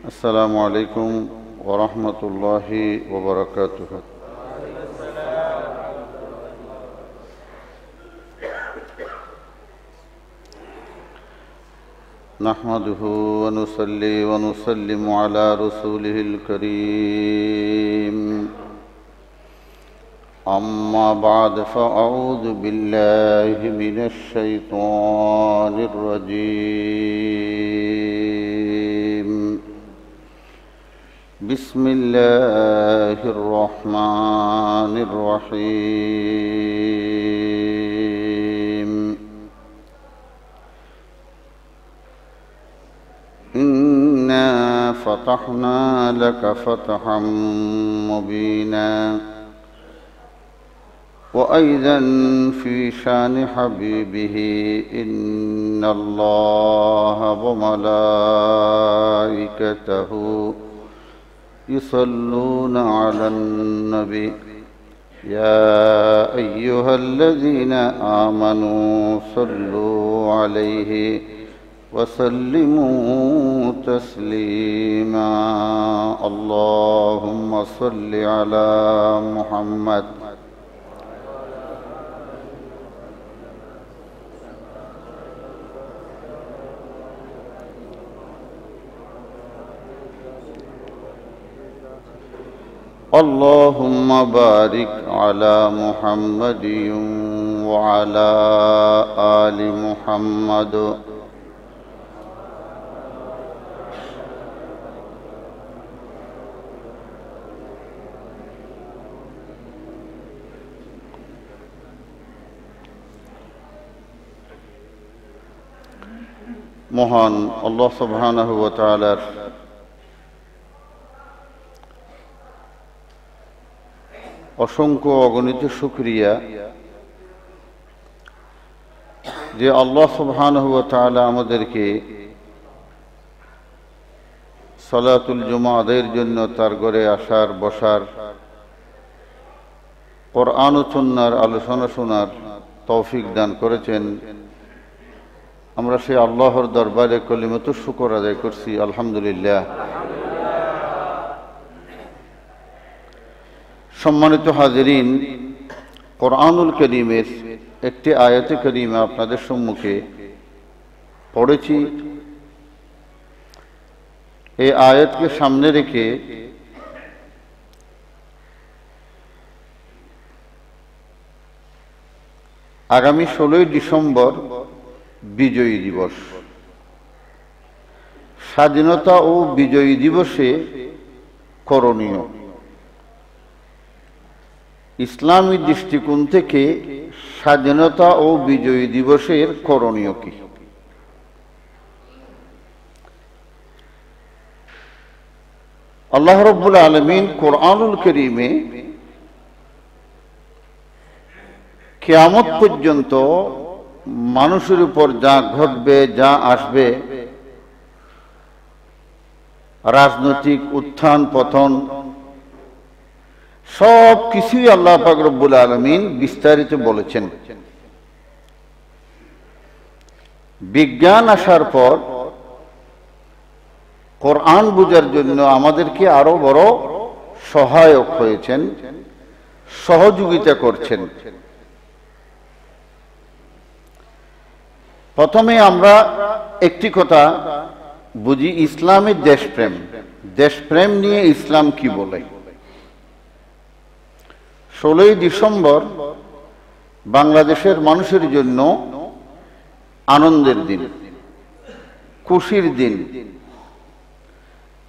السلام عليكم ورحمة الله وبركاته. نحمده ونصلي ونسلم على رسوله الكريم. أما بعد فأعوذ بالله من الشيطان الرجيم. بسم الله الرحمن الرحيم. إنا فتحنا لك فتحا مبينا. وأيضا في شان حبيبه إن الله وملائكته يصلون على النبي يا أيها الذين آمنوا صلوا عليه وسلموا تسليما. اللهم صل على محمد اللهم بارك على محمد وعلى آل محمد মহান আল্লাহ সুবহানাহু ওয়া তাআলার অসংখ্য অগণিত শুকরিয়া যে আল্লাহ সুবহানাহু ওয়া তাআলা আমাদেরকে সালাতুল জুমা আদায়ের জন্য তার ঘরে আসার বসার কোরআন ও সুন্নাহর আলোচনা শোনার তৌফিক দান করেছেন। আমরা সেই আল্লাহর দরবারে কলিমাতুশ শুকর আদায় করছি, আলহামদুলিল্লাহ। সম্মানিত হাজিরিন, কোরআনুল কারীমের একটি আয়াতে কারীমা আপনাদের সম্মুখে পড়েছি। এই আয়াতকে সামনে রেখে আগামী 16 ডিসেম্বর বিজয়ী দিবস। স্বাধীনতা ও বিজয়ী দিবসে করণীয়, ইসলামী দৃষ্টিকোণ থেকে স্বাধীনতা ও বিজয়ী দিবসের করণীয় কি? আল্লাহ রাব্বুল আলামিন কোরআনুল কারীমে কিয়ামত পর্যন্ত মানুষের উপর যা ঘটবে, যা আসবে, রাজনৈতিক উত্থান পতন, সব কিছুই আল্লাহ পাক রব্বুল আলামিন বিস্তারিত বলেছেন। বিজ্ঞান আসার পর কোরআন বুঝার জন্য আমাদেরকে আরো বড় সহায়ক হয়েছেন, সহযোগিতা করছেন। প্রথমে আমরা একটি কথা বুঝি, ইসলামের দেশপ্রেম। দেশপ্রেম নিয়ে ইসলাম কি বলে? 16 ডিসেম্বর বাংলাদেশের মানুষের জন্য আনন্দের দিন, খুশির দিন,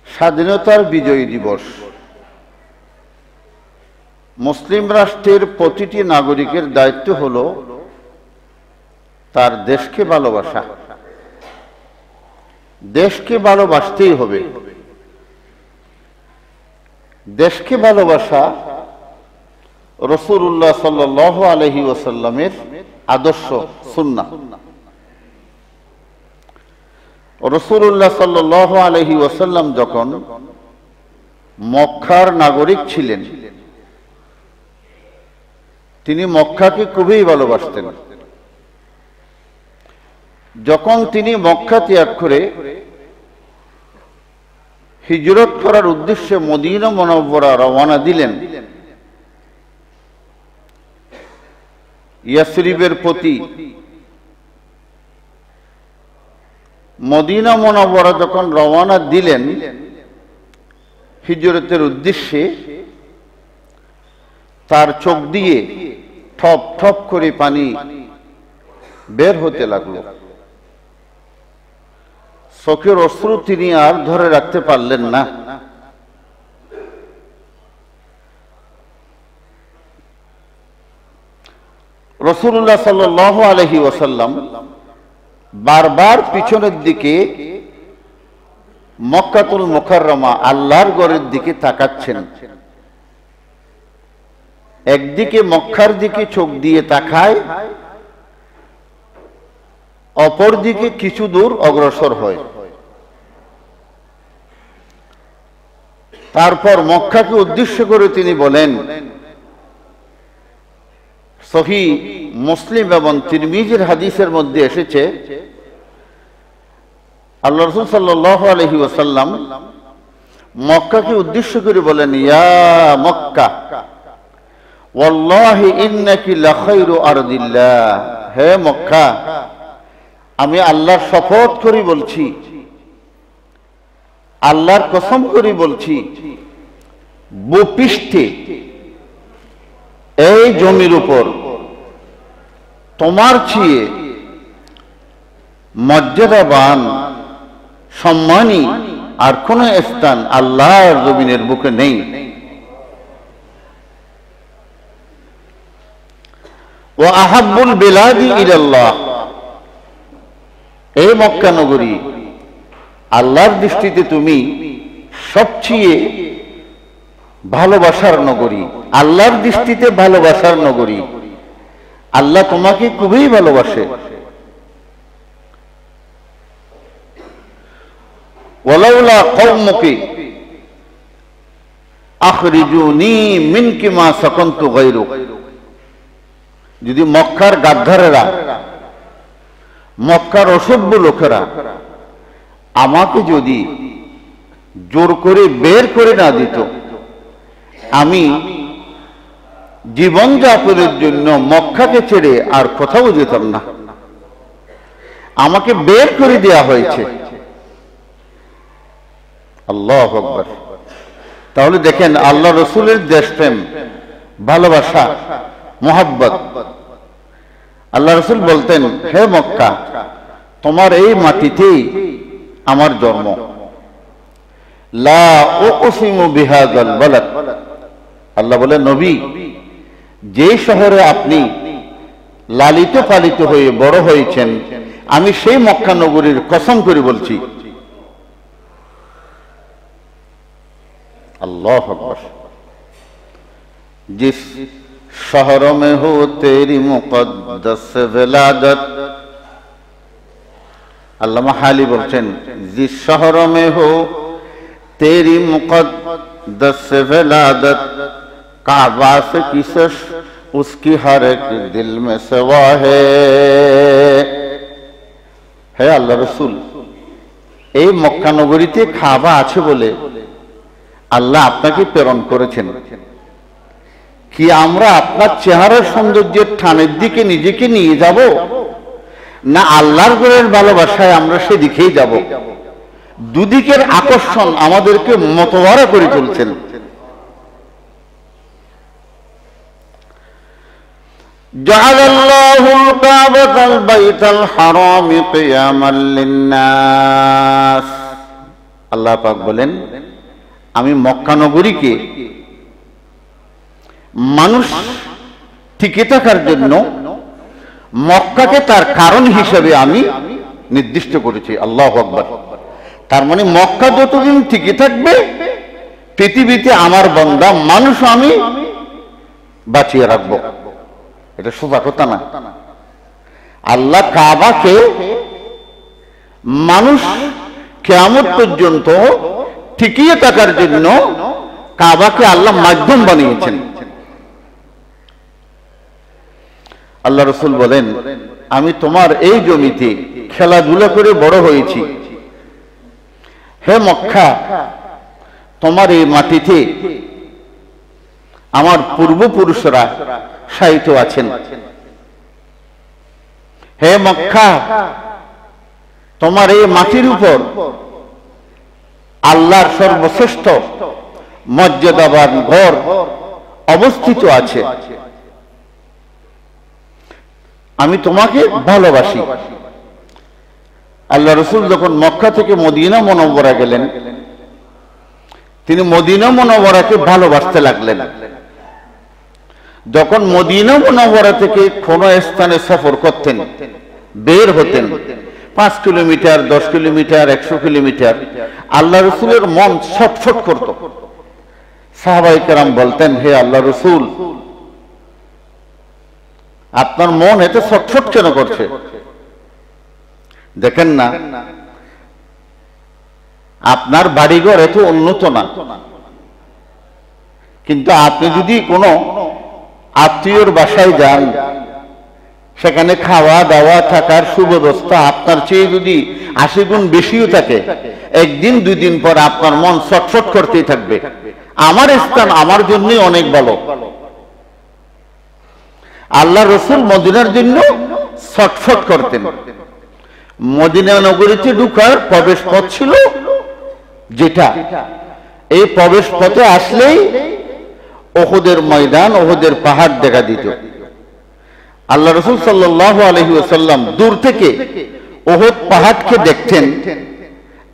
স্বাধীনতার বিজয়ী দিবস। মুসলিম রাষ্ট্রের প্রতিটি নাগরিকের দায়িত্ব হলো তার দেশকে ভালোবাসা। দেশকে ভালোবাসতেই হবে। দেশকে ভালোবাসা রাসূলুল্লাহ সাল্লাল্লাহু আলাইহি ওয়াসাল্লামের আদর্শ, সুন্নাহ। রাসূলুল্লাহ সাল্লাল্লাহু আলাইহি ওয়াসাল্লাম যখন মক্কার নাগরিক ছিলেন, তিনি মক্কাকে খুবই ভালোবাসতেন। যখন তিনি মক্কা ত্যাগ করে হিজরত করার উদ্দেশ্যে মদিনা মুনাওয়ারা রওনা দিলেন। ইয়াসরিবের প্রতি মদিনা মুনাওয়ারা যখন রওনা দিলেন হিজরতের উদ্দেশ্যে, তার চোখ দিয়ে ঠপ ঠপ করে পানি বের হতে লাগলো। চোখের অশ্রু তিনি আর ধরে রাখতে পারলেন না। রাসূলুল্লাহ সাল্লাল্লাহু আলাইহি ওয়াসাল্লাম বারবার পিছনের দিকে মক্কাতুল মুকাররমা আল্লাহর ঘরের দিকে তাকাচ্ছেন। একদিকে মক্কার দিকে চোখ দিয়ে তাকায়, অপর দিকে কিছু দূর অগ্রসর হয়। তারপর মক্কাকে উদ্দেশ্য করে তিনি বলেন, সহিহ মুসলিম এবং তিরমিজির হাদিসের মধ্যে এসেছে, আল্লাহ রাসূল সাল্লাল্লাহু আলাইহি ওয়াসাল্লাম মক্কাকে উদ্দেশ্য করে বলেন, ইয়া মক্কা ওয়াল্লাহি ইন্নাকি লাখাইরু আরদিল্লাহ। হে মক্কা, আমি আল্লাহর শপথ করে বলছি, আল্লাহর কসম করে বলছি, ভূপৃষ্ঠে এই জমির উপর তোমার চেয়ে মর্যাদাবান সম্মানী আর কোন স্থান আল্লাহর জমিনের বুকে নেই। ওয়া আহাব্বুল বিলাদি ইলাল্লাহ। এই মক্কা নগরী আল্লাহর দৃষ্টিতে তুমি সবচেয়ে ভালোবাসার নগরী, আল্লাহর দৃষ্টিতে ভালোবাসার নগরী। আল্লাহ তোমাকে খুবই ভালোবাসে। ওয়ালাউলা কওমুকি আখরিজুনি মিনকি মা সাকানতু গায়রুক। যদি মক্কার গাদ্দারেরা, মক্কার অসভ্য লোকেরা আমাকে যদি জোর করে বের করে না দিত, আমি জীবনযাপনের জন্য মক্কাকে ছেড়ে আর কোথাও যেতাম না। আমাকে বের করে দেয়া হয়েছে। আল্লাহু আকবার। তাহলে দেখেন আল্লাহ রসুলের দেশপ্রেম, ভালোবাসা, মোহাব্বত। আল্লাহ রসুল বলতেন, হে মক্কা, তোমার এই মাটিতেই আমার জন্ম। লা উকসিমু বিহাযাল বালাদ। আল্লাহ বলে, নবী, যে শহরে আপনি লালিত পালিত হয়ে বড় হয়েছেন, আমি সেই মক্কা নগরীর কসম করে বলছি। अल्लाह अकबर। जिस शहर में हो तेरी मुक़द्दस विलादत, अल्लामा हाली बोलছেন, जिस शहर में हो तेरी मुक़द्दस विलादत, काबा से किसश उसकी हर एक दिल में सवा है। হে আল্লাহ রসুল, এই মক্কা নগরীতে কাবা আছে বলে আল্লাহ আপনাকে প্রেরণ করেছেন। কি আমরা আপনার চেহারার সৌন্দর্যের টানের দিকে নিজেকে নিয়ে যাব, না আল্লাহর ঘরের ভালোবাসায় আমরা সেদিকেই যাব? দুদিকের আকর্ষণ আমাদেরকে মতবারা করে চলছেন। জাআলাল্লাহুল কাবাতাল বাইতাল হারাম কিয়ামান লিন্নাস। আল্লাহ পাক বলেন, আমি মক্কা নগরীকে মানুষ টিকে থাকার জন্য মক্কাকে তার কারণ হিসেবে আমি নির্দিষ্ট করেছি। আল্লাহু আকবার। তার মানে মক্কা যতদিন টিকে থাকবে, পৃথিবীতে আমার বান্দা মানুষ আমি বাঁচিয়ে রাখবো। এটা সোজা কথা না। আল্লাহ কাবাকে মানুষ কিয়ামত পর্যন্ত টিকিয়ে থাকার জন্য কাবাকে আল্লাহ মাধ্যম বানিয়েছেন। আল্লাহ রসুল বলেন, আমি তোমার এই জমিতে খেলাধুলা করে বড় হয়েছি। হে মক্কা, তোমার এই মাটিতে আমার পূর্বপুরুষরা শায়িত আছেন। হে মক্কা, তোমার এই মাটির উপর আল্লাহর সর্বশ্রেষ্ঠ মর্যাদাবান ঘর অবস্থিত আছে। আমি তোমাকে ভালোবাসি। আল্লাহ রাসূল যখন মক্কা থেকে মদিনা মুনাওয়ারা গেলেন, তিনি মদিনা মুনাওয়ারাকে ভালোবাসতে লাগলেন। যখন মদিনা মুনাওয়ারা থেকে কোন স্থানে সফর করতেন, বের হতেন, 5 কিলোমিটার, 10 কিলোমিটার, 100 কিলোমিটার, আল্লাহ রাসূলের মন ছটফট করত। সাহাবায়ে কেরাম বলতেন, হে আল্লাহ রাসূল, আপনার মন এত ছটফট কেন করছে? দেখেন না, আপনার বাড়িঘর এত উন্নত না, কিন্তু আপনি যদি কোনো আত্মীয়র বাসায় যান, সেখানে খাওয়া দাওয়া থাকার সুব্যবস্থা আপনার চেয়ে যদি 80 গুণ বেশিও থাকে, একদিন 2 দিন পর আপনার মন ছটফট করতেই থাকবে, আমার স্থান আমার জন্যই অনেক ভালো। আল্লাহ রাসূল মদিনার জন্য ছটফট করতেন। মদিনা নগরীতে ঢোকার প্রবেশ পথ ছিল যেটা, এই প্রবেশ পথে আসলেই উহুদের ময়দান, উহুদের পাহাড় দেখা দিত। আল্লাহ রাসূল সাল্লাল্লাহু আলাইহি ওয়াসাল্লাম দূর থেকে উহুদ পাহাড়কে দেখতেন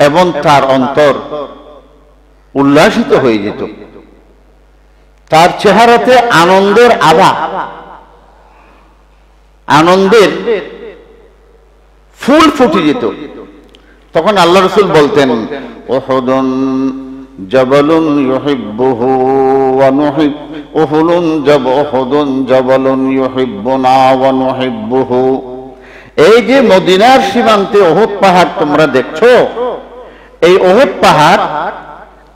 এবং তার অন্তর উল্লাসিত হয়ে যেত। তার চেহারাতে আনন্দের আভা, আনন্দের ফুল ফুটে যেত। তখন আল্লাহ রাসূল বলতেন, উহুদুন জাবালুন ইউহিব্বুহু ওয়া নুহিব, উহুদুন জাবালুন ইউহিব্বুনা ওয়া নুহিব্বুহু। এই যে মদিনার সীমান্তে উহুদ পাহাড় তোমরা দেখছো, এই উহুদ পাহাড়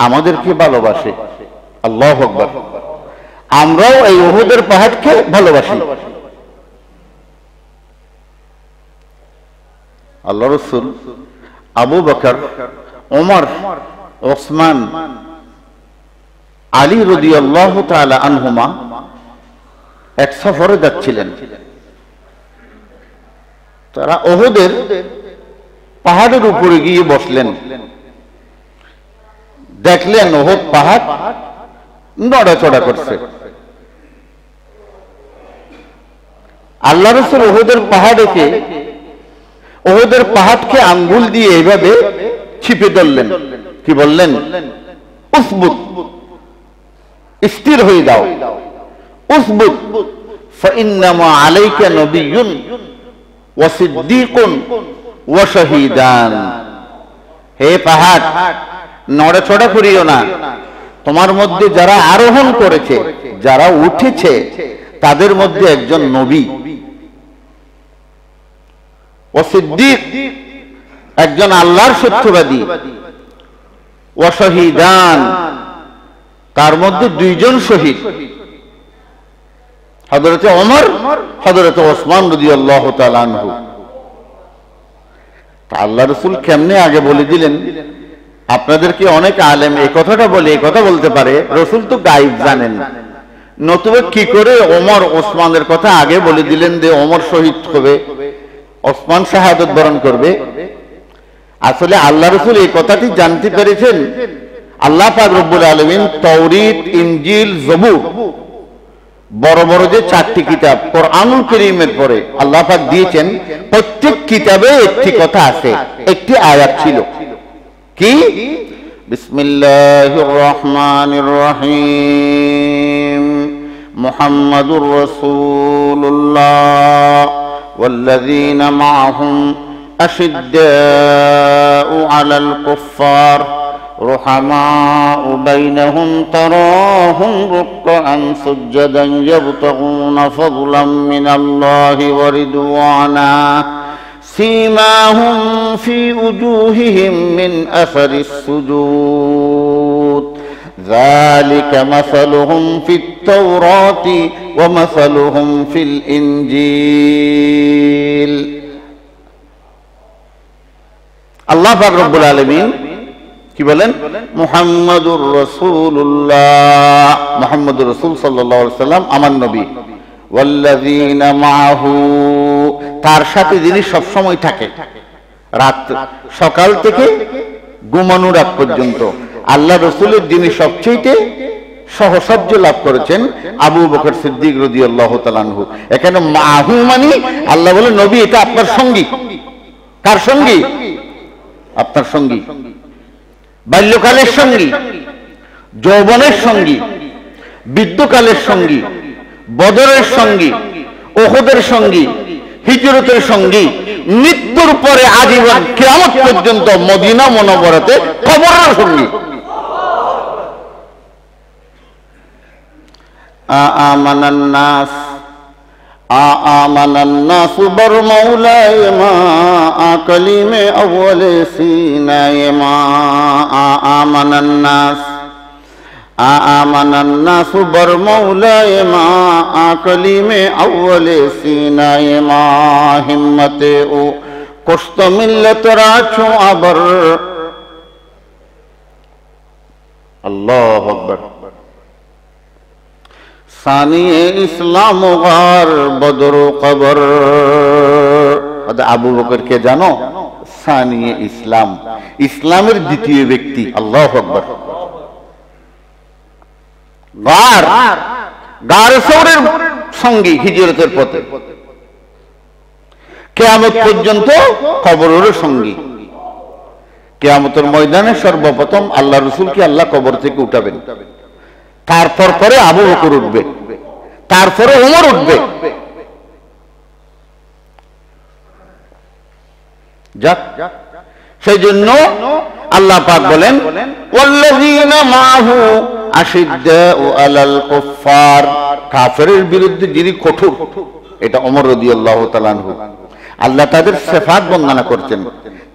আমাদেরকে ভালোবাসে। আল্লাহু আকবার। আমরাও এই উহুদের পাহাড়কে ভালোবাসি। আল্লাহ রাসূল আবু বকর, ওমর, ওসমান, আলী রাদিয়াল্লাহু তাআলা আনহুমা এক সফরে যাচ্ছিলেন। তারা উহুদের পাহাড়ের উপরে গিয়ে বসলেন। দেখলেন উহুদ পাহাড় নড়াচড়া করছে। আল্লাহ রাসূল উহুদের পাহাড়কে, উহুদের পাহাড়কে আঙ্গুল দিয়ে এইভাবে চিপে ধরলেন। কি বললেন? উসবুত, স্থির হয়ে যাও। উসবুত ফাইন্নামা আলাইকা নবিয়্যুন ওয়া সিদ্দীকুন ওয়া শাহীদান। হে পাহাড়, নড়াচড়া করিও না। তোমার মধ্যে যারা আরোহণ করেছে, যারা উঠেছে, তাদের মধ্যে একজন নবী, ও সিদ্দিক একজন আল্লাহর সত্যবাদী, ও শহীদান তার মধ্যে 2 জন শহীদ, হযরত ওমর, হযরত ওসমান রাদিয়াল্লাহু তাআলা আনহু। আল্লাহ রাসূল কেমনে আগে বলে দিলেন? আপনাদেরকে অনেক আলেম এই কথাটা বলে, এই কথা বলতে পারে রাসূল তো গায়েব জানেন, নতুবা কি করে ওমর ওসমানের কথা আগে বলে দিলেন যে ওমর শহীদ হবে, ওসমান শাহাদাত বরণ করবে? আসলে আল্লাহ রাসূল এই কথাটি জানতে পেরেছেন। আল্লাহ পাক রব্বুল আলামিন তাওরীত, ইনজিল, জবুর, বড় বড় যে 4টি কিতাব কোরআনুল কারীমের পরে আল্লাহ পাক দিয়েছেন, প্রত্যেক কিতাবে একটি কথা আছে, একটি আয়াত ছিল। কি? বিসমিল্লাহির রহমানির রহিম, মুহাম্মাদুর রাসূলুল্লাহ ওয়াল্লাযীনা মাআহুম আশিদ্দাউ আলাল কুফফার রুহামাউ বাইনাহুম তারাহুম রুকআন সুজদান ইয়াবতাগুনা ফাদলাম মিনাল্লাহি ওয়া রিদওয়ানা سيماهم في وجوههم من أثر السجود ذلك مثلهم في التوراة ومثلهم في الإنجيل الله পাক রব্বুল আলামিন কি বলেন? মুহাম্মাদুর রাসূলুল্লাহ, মুহাম্মাদুর রাসূল সাল্লাল্লাহু আলাইহি সাল্লাম আমার নবী। ওয়াল্লাযীনা মাআহু, তার সাথে যিনি সব সময় থাকে, রাত সকাল থেকে ঘুমানোর আগ পর্যন্ত আল্লাহ রাসূলের যিনি সবচেয়ে সহসাধ্য লাভ করেছেন, আবু বকর সিদ্দিক রাদিয়াল্লাহু তাআলা আনহু। এখানে মাহু মানে আল্লাহ বলে নবী এটা আপনার সঙ্গী। কার সঙ্গী? আপনার সঙ্গী। বাল্যকালের সঙ্গী, যৌবনের সঙ্গী, বৃদ্ধকালের সঙ্গী, বদরের সঙ্গী, উহুদের সঙ্গী, হিজরতের সঙ্গী, মৃত্যুর পরে আজীবন কিয়ামত পর্যন্ত মদিনা মুনাওয়ারাতে কবরের সঙ্গী। আমানান নাস बर मौलाए माँ कलीमे अव्वले सीनाए माँ आमनन्नास बर मौलाए माँ कलीमे अव्वले सीनाए माँ हिम्मते ओ कुश्त मिल्लत राचो अबर अल्लाह अकबर सानिए इस्लाम गार बदर कबर। আবু বকরকে জানো? সানিয়ে ইসলাম, ইসলামের দ্বিতীয় ব্যক্তি। আল্লাহু আকবার। গার সওরের সঙ্গী হিজরতের পথে, কিয়ামত পর্যন্ত কবরের সঙ্গী। কিয়ামতের ময়দানে সর্বপ্রথম আল্লাহ রাসূলকে আল্লাহ কবর থেকে উঠাবেন, তারপর পরে আবু বকর উঠবে, তারপরে ওমর উঠবে। যাক, সেই জন্য আল্লাহ পাক বলেন ওয়াল্লাযীনা মাহু আশিদ্দাউ আলাল কুফার, কাফেরের বিরুদ্ধে যিনি কঠোর, এটা ওমর রাদিয়াল্লাহু তাআলা আনহু। আল্লাহ তাদের সিফাত বর্ণনা করছেন,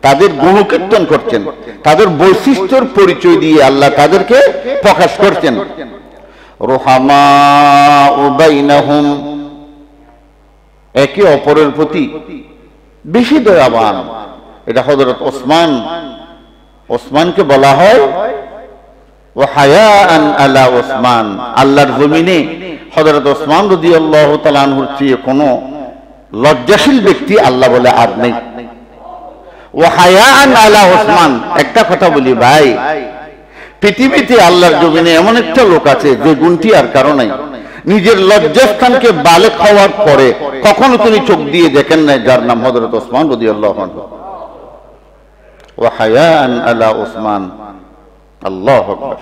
তাদের গুণকীর্তন করছেন, তাদের বৈশিষ্ট্যের পরিচয় দিয়ে আল্লাহ তাদেরকে প্রকাশ করছেন। রুহামাউ বাইনাহুম, একে অপরের প্রতি বেশি দয়াবান। এটা হযরত ওসমানকে বলা হয় ওয়া হায়াআন আলা ওসমান। আল্লাহর জমিনে হযরত ওসমান রাদিয়াল্লাহু তাআলা আনহুর চেয়ে কোনো লজ্জাশীল ব্যক্তি আল্লাহ বলে আর নেই। ওয়া হায়াআন আলা ওসমান। একটা কথা বলি ভাই, পৃথিবীতে আল্লাহর জমিনে এমন একটা লোক আছে যে গুণটি আর কারো নাই। নিজের লজ্জাস্থানকে বালেক হওয়ার পরে কখনো তিনি চোখ দিয়ে দেখেন নাই, যার নাম হযরত ওসমান রাদিয়াল্লাহু আনহু। ওয়া হায়াআন আলা ওসমান। আল্লাহু আকবার।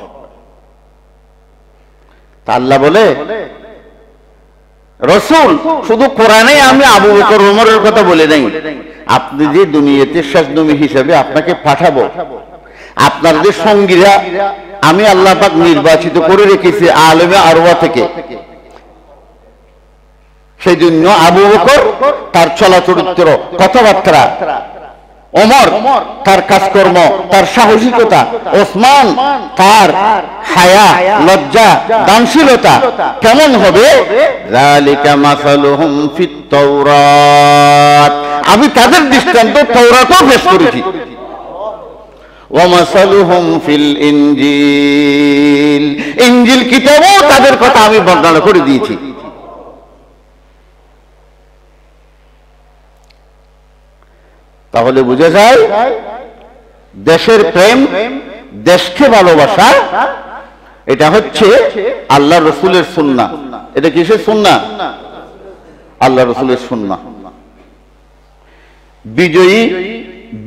তা আল্লাহ বলে রাসূল শুধু কোরআনে আমি আবু বকর ওমরের কথা বলে নাই, আপনি যে দুনিয়াতে শেষ নবী হিসেবে আপনাকে পাঠাবো, আপনার যে সঙ্গীরা আমি আল্লাহ পাক নির্বাচিত করে রেখেছি আলেমে আরওয়া থেকে, সেই জন্য আবু বকর তার চলাচরিত্র, কথাবার্তা, ওমর তার কাজকর্ম, তার সাহসিকতা, ওসমান তার হায়া, লজ্জা, দানশীলতা কেমন হবে? যালিকা মাসালুহুম ফিত তাওরাত, আমি তাদের দৃষ্টান্ত তাওরাতেও পেশ করেছি। ওয়া মাসালুহুম ফিল ইনজিল, ইনজিল কিতাবেও তাদের কথা আমি বর্ণনা করে দিয়েছি। তাহলে বুঝা যায় দেশের প্রেম, দেশকে ভালোবাসা, এটা হচ্ছে আল্লাহ রসুলের সুন্নাহ। এটা কিসের সুন্নাহ? আল্লাহ রসুলের সুন্নাহ।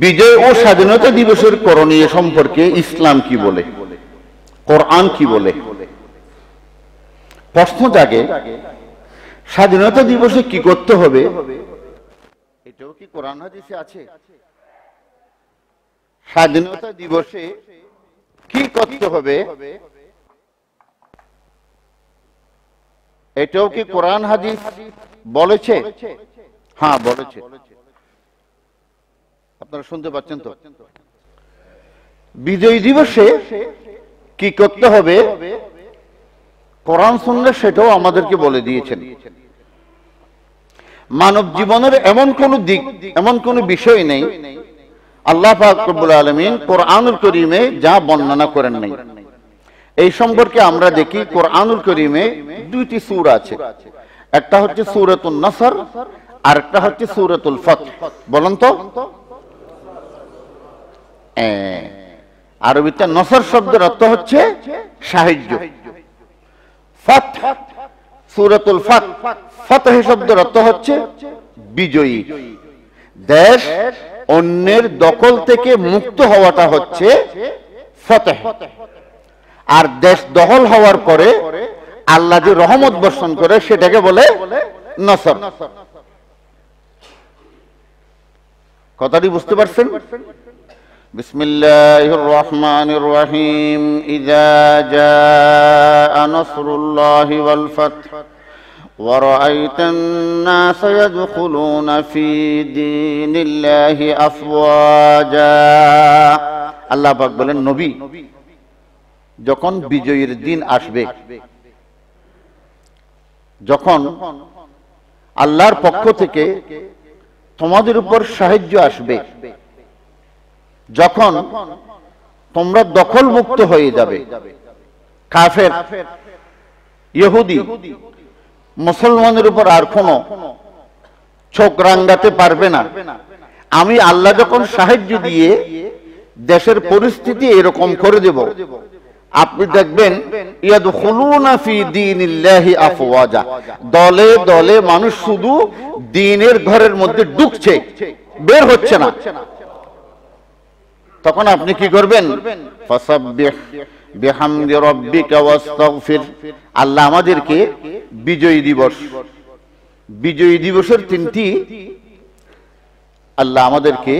বিজয় ও স্বাধীনতা দিবসের করণীয় সম্পর্কে ইসলাম কি বলে, কোরআন কি বলে? প্রশ্ন জাগে, স্বাধীনতা দিবসে কি করতে হবে? এটাও কি কোরআন হাদিসে আছে? স্বাধীনতা দিবসে কি করতে হবে এটাও কি কোরআন হাদিস বলেছে? হ্যাঁ বলেছে। আপনারা শুনতে পাচ্ছেন তো? বিজয় দিবসে কি করতে হবে কোরআন সুন্নাহ সেটাও আমাদেরকে বলে দিয়েছেন। মানব জীবনের এমন কোন দিক, এমন কোন বিষয় নেই আল্লাহ পাক রব্বুল আলামিন কোরআনুল কারীমে যা বর্ণনা করেন নাই। এই সম্পর্কে আমরা দেখি কোরআনুল কারীমে দুইটি সূরা আছে, একটা হচ্ছে সূরাতুন নাসর আর একটা হচ্ছে সূরাতুল ফাতহ। বলুন তো, আরবিতে নসর শব্দের অর্থ হচ্ছে সাহায্য, ফাতহ সূরাতুল ফাতহ, ফাতহ শব্দের অর্থ হচ্ছে বিজয়ী। দেশ অন্যের দখল থেকে মুক্ত হওয়াটা হচ্ছে ফাতহ, আর দেশ দখল হওয়ার পরে আল্লাহ যে রহমত বর্ষণ করে সেটাকে বলে নসর। কথাটি বুঝতে পারছেন? বিসমিল্লাহির রহমানির রহিম। ইযা জাআ নাসরুল্লাহি ওয়াল ফাতহ ওয়া রাআইতান নাসা ইয়াদখুলুনা ফি দীনিল্লাহি আফওয়াজা। আল্লাহ পাক বলেন, নবী, যখন বিজয়ের দিন আসবে, যখন আল্লাহর পক্ষ থেকে তোমাদের উপর সাহায্য আসবে, যখন তোমরা দখল মুক্ত হয়ে যাবে, কাফের ইহুদি মুসলমানের উপর আর কোনো চোখ রাঙ্গাতে পারবে না। আমি আল্লাহ যখন সাহায্য দিয়ে দেশের পরিস্থিতি এরকম করে দেব, আপনি দেখবেন ইয়াদখুলুনা ফি দীনিল্লাহি আফওয়াজা, দলে দলে মানুষ শুধু দ্বীনের ঘরের মধ্যে ঢুকছে, বের হচ্ছে না। তখন আপনি কি করবেন? ফাসাব্বিহ বিহামদি রাব্বিকা ওয়াস্তাগফির। আল্লাহ আমাদেরকে বিজয় দিবসের তিনটি আল্লাহ আমাদেরকে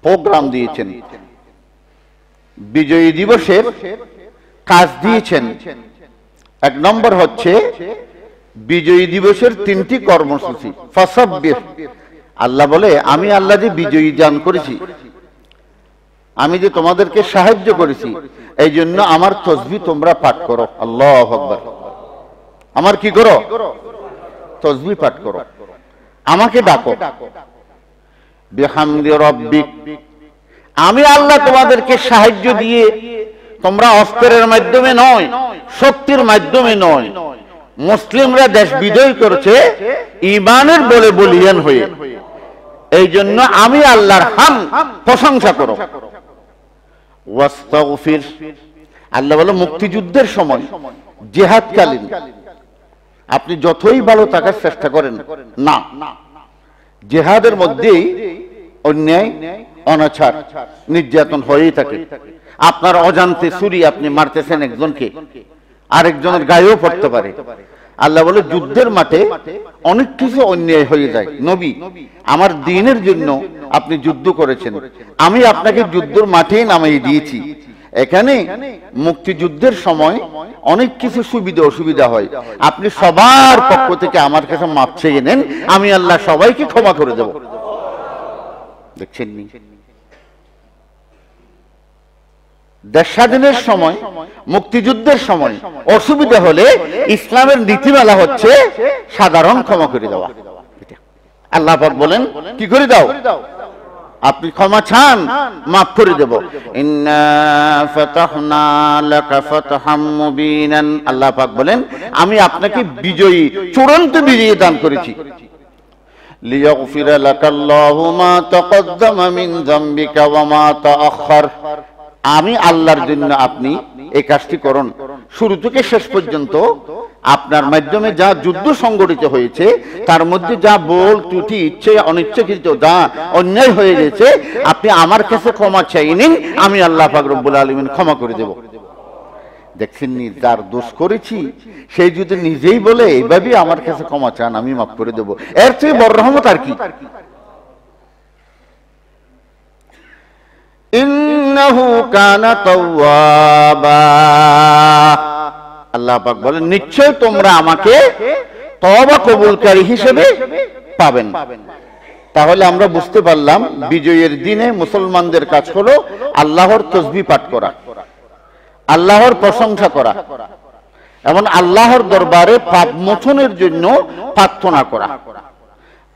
প্রোগ্রাম দিয়েছেন, বিজয়ী দিবসের কাজ দিয়েছেন। এক নম্বর হচ্ছে বিজয়ী দিবসের তিনটি কর্মসূচি। ফাসাব্বিহ, আল্লাহ বলে আমি আল্লাহ যে বিজয়ী দান করেছি, আমি যে তোমাদেরকে সাহায্য করেছি, এই জন্য আমার তাসবিহ তোমরা পাঠ করো। আল্লাহু আকবার। আমার কি করো? তাসবিহ পাঠ করো, আমাকে ডাকো। বিহামদি রাব্বিক, আমি আল্লাহ তোমাদেরকে সাহায্য দিয়ে, তোমরা অস্ত্রের মাধ্যমে নয়, শক্তির মাধ্যমে নয়, মুসলিমরা দেশ বিজয় করেছে ঈমানের বলে বলিয়ান হয়ে, এই জন্য আমি আল্লাহর প্রশংসা করো। ওয়াস্তাগফির, আল্লাহ বলে মুক্তিযুদ্ধের সময়, জিহাদকালীন আপনি যতই ভালো থাকার চেষ্টা করেন না, জিহাদের মধ্যেই অন্যায় অনাচার নির্যাতন হয়েই থাকে। আপনার অজান্তে ছুরি আপনি মারতেছেন একজনকে, আরেকজনের গায়েও পড়তে পারে। আল্লাহ বলে যুদ্ধের মাঠে অনেক কিছু অন্যায় হয়ে যায়। নবী, আমার দ্বীনের জন্য আপনি যুদ্ধ করেছেন, আমি আপনাকে যুদ্ধের মাঠেই নামিয়ে দিয়েছি। এখানে মুক্তিযুদ্ধের সময় অনেক কিছু সুবিধা অসুবিধা হয়, আপনি সবার পক্ষ থেকে আমার কাছে মাপ চেয়ে নেন, আমি আল্লাহ সবাইকে ক্ষমা করে দেব। দেখছেন নি? দেশ স্বাধীনের সময়, মুক্তিযুদ্ধের সময় অসুবিধা হলে ইসলামের নীতিমালা হচ্ছে সাধারণ ক্ষমা করে দেওয়া। আল্লাহ পাক বলেন কি করে দাও? আপনি ক্ষমা চান, মাফ করে দেব। ইন্না ফাতাহনা লাকা ফাতহাম মুবিনান, আল্লাহ পাক বলেন আমি আপনাকে বিজয়ী, চূড়ান্ত বিজয়ী দান করেছি। লিয়াগফিরা লাকাল্লাহু মা তাকদ্দামা মিন যামবিকা ওয়া মা তাআখার, আমি আল্লাহর জন্য আপনি এই কাজটি করুন, শুরু থেকে শেষ পর্যন্ত আপনার মাধ্যমে যা যুদ্ধ সংগঠিত হয়েছে, তার মধ্যে যা ভুল ত্রুটি, ইচ্ছে অনিচ্ছাকৃত যা অন্যায় হয়ে গেছে, আপনি আমার কাছে ক্ষমা চাই নিন, আমি আল্লাহ পাক রব্বুল আলামিন ক্ষমা করে দেব। দেখছেন নি, যার দোষ করেছি সেই যদি নিজেই বলে এইভাবেই আমার কাছে ক্ষমা চান, আমি মাফ করে দেব, এর চেয়ে বড় রহমত আর কি? ইন্নাহু কানা তাওয়াবা, আল্লাহ পাক বলেন নিশ্চয় তোমরা আমাকে তওবা কবুলকারী হিসেবে পাবেন। তাহলে আমরা বুঝতে পারলাম বিজয়ের দিনে মুসলমানদের কাজ হলো আল্লাহর তাসবিহ পাঠ করা, আল্লাহর প্রশংসা করা এবং আল্লাহর দরবারে পাপ মোচনের জন্য প্রার্থনা করা।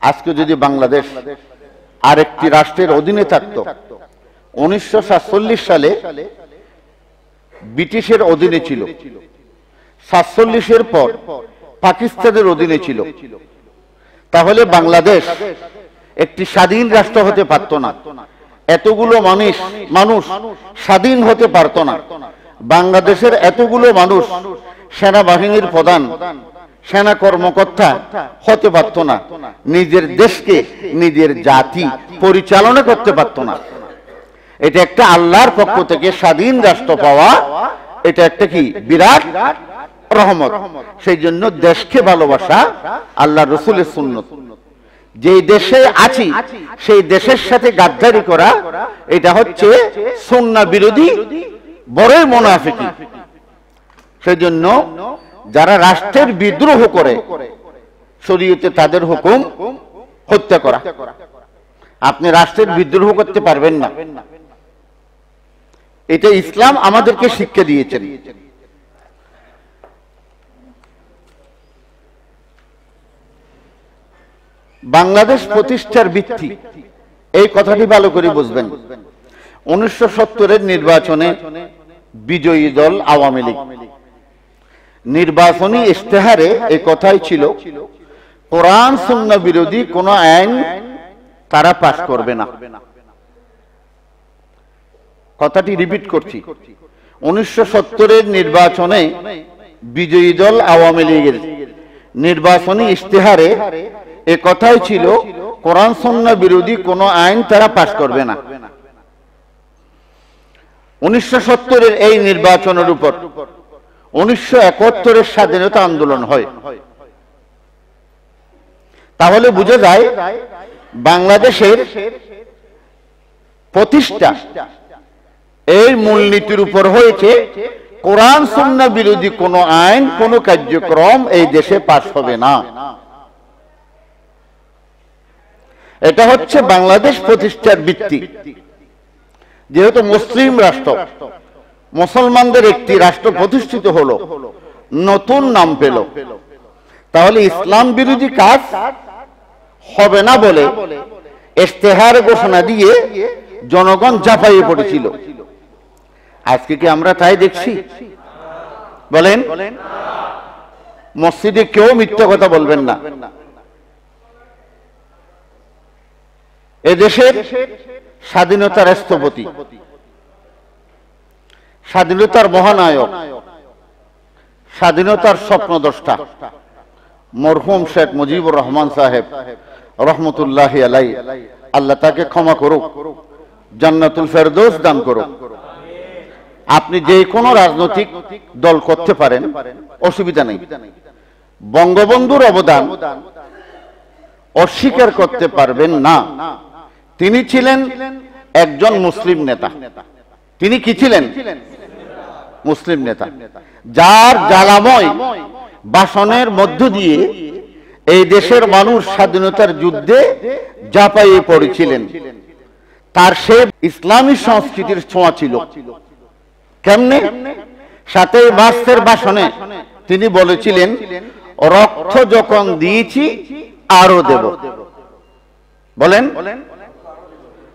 আজকে যদি বাংলাদেশ আরেকটি রাষ্ট্রের অধীনে থাকত। 1947 সালে ব্রিটিশের অধীনে ছিল, 47-এর পর পাকিস্তানের অধীনে ছিল। তাহলে বাংলাদেশ একটি স্বাধীন রাষ্ট্র হতে পারত না, এতগুলো মানুষ স্বাধীন হতে পারত না। বাংলাদেশের এতগুলো মানুষ সেনাবাহিনীর প্রধান, সেনা কর্মকর্তা হতে পারত না, নিজের দেশকে নিজের জাতি পরিচালনা করতে পারত না। এটা একটা আল্লাহর পক্ষ থেকে স্বাধীন রাষ্ট্র পাওয়া, এটা একটা কি বিরাট রহমত। সেই জন্য দেশকে ভালোবাসা আল্লাহ রসুলের সুন্নত। যেই দেশে আছি সেই দেশের সাথে গাদ্দারি করা, এটা হচ্ছে সুন্নাহ বিরোধী, বড়ই মুনাফিকি। সেই জন্য যারা রাষ্ট্রের বিদ্রোহ করে, শরীয়তে তাদের হুকুম হত্যা করা। আপনি রাষ্ট্রের বিদ্রোহ করতে পারবেন না, এটা ইসলাম আমাদেরকে শিক্ষা দিয়েছেন। বাংলাদেশ প্রতিষ্ঠার ভিত্তি, এই কথাটি ভালো করে বুঝবেন। 1970-এর নির্বাচনে বিজয়ী দল আওয়ামী লীগ নির্বাচনী ইশতেহারে এই কথাই ছিল, কোরআন সুন্নাহ বিরোধী কোন আইন তারা পাস করবে না। কথাটি রিপিট করছি, 1970-এর নির্বাচনে বিজয়ী দল আওয়ামী লীগের নির্বাচনী ইশতেহারে এ কথাই ছিল, কোরআন সুন্নাহ বিরোধী কোন আইন তারা পাস করবে না। 1970-এর এই নির্বাচনের উপর 1971-এর স্বাধীনতা আন্দোলন হয়। তাহলে বোঝা যায় বাংলাদেশের প্রতিষ্ঠা এই মূলনীতির উপর হয়েছে, কোরআন সুন্নাহ বিরোধী কোন আইন, কোন কার্যক্রম এই দেশে পাস হবে না। এটা হচ্ছে বাংলাদেশ প্রতিষ্ঠার ভিত্তি। যেহেতু মুসলিম রাষ্ট্র, মুসলমানদের একটি রাষ্ট্র প্রতিষ্ঠিত হলো, নতুন নাম পেল, তাহলে ইসলাম বিরোধী কাজ হবে না বলে ইশতেহার ঘোষণা দিয়ে জনগণ ঝাঁপাইয়ে পড়েছিল। আজকে কি আমরা তাই দেখছি? বলেন, মসজিদে কেউ মিথ্যা কথা বলবেন না। এদেশের স্বাধীনতার স্থপতি, স্বাধীনতার মহানায়ক, স্বাধীনতার স্বপ্নদ্রষ্টা মরহুম শেখ মুজিবুর রহমান সাহেব রহমতুল্লাহি আলাইহি, আল্লাহ তাকে ক্ষমা করুক, জান্নাতুল ফেরদৌস দান করুক। আপনি যে কোনো রাজনৈতিক দল করতে পারেন, অসুবিধা নেই। বঙ্গবন্ধুর অবদান অস্বীকার করতে পারবেন না। তিনি ছিলেন একজন মুসলিম নেতা। তিনি কি ছিলেন? মুসলিম নেতা, যার জ্বালাময় ভাষণের মধ্য দিয়ে এই দেশের মানুষ স্বাধীনতার যুদ্ধে ঝাঁপাইয়ে পড়েছিলেন। তার সে ইসলামী সংস্কৃতির ছোঁয়া ছিল। কেমনে? 7 মার্চের ভাষণে তিনি বলেছিলেন, রক্ত যখন দিয়েছি আরো দেব। বলেন,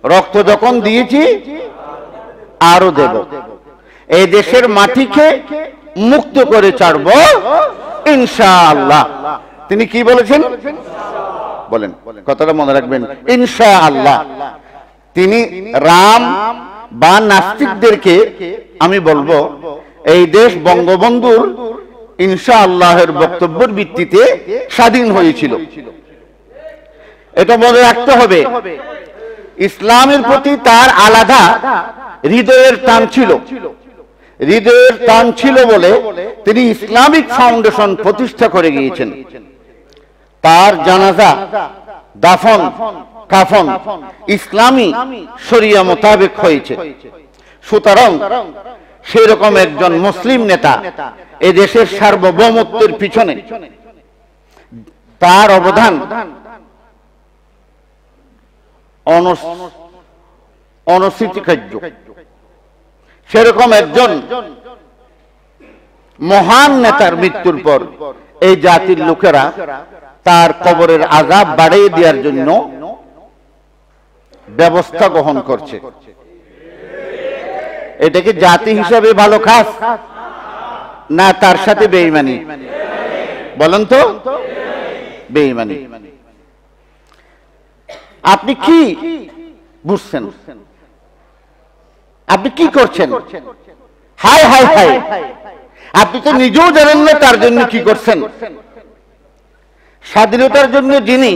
রক্ত যখন দিয়েছি আরো দেব। এই দেশের মাটিকে মুক্ত করে ছাড়ব ইনশাআল্লাহ। তিনি কি বলেছেন? বলেন, কথাটা মনে রাখবেন, ইনশাআল্লাহ। তিনি রাম বা নাস্তিকদেরকে আমি বলবো, এই দেশ বঙ্গবন্ধুর ইনশাআল্লাহের বক্তব্যের ভিত্তিতে স্বাধীন হয়েছিল। এটা মনে রাখতে হবে। ইসলামের প্রতি তার আলাদা হৃদয়ের টান ছিল। হৃদয়ের টান ছিল বলে তিনি ইসলামিক ফাউন্ডেশন প্রতিষ্ঠা করে গিয়েছেন। তার জানাজা, দাফন, কাফন ইসলামী শরিয়া মোতাবেক হয়েছে। সুতরাং সেরকম একজন মুসলিম নেতা এ দেশের সার্বভৌমত্বের পিছনে তার অবদান অনস্বীকার্য। সেরকম একজন মহান নেতার মৃত্যুর পর এই জাতির লোকেরা তার কবরের আযাব বাড়িয়ে দেওয়ার জন্য ব্যবস্থা গ্রহণ করছে। এটাকে জাতি হিসাবে ভালো কাজ না তার সাথে বেঈমানি? বলেন তো, বেঈমানি। আপনি কি বুঝছেন? আপনি কি করছেন? হায় হায় হায়, আপনি তো নিজেও জানেন না তার জন্য কি করছেন। স্বাধীনতার জন্য যিনি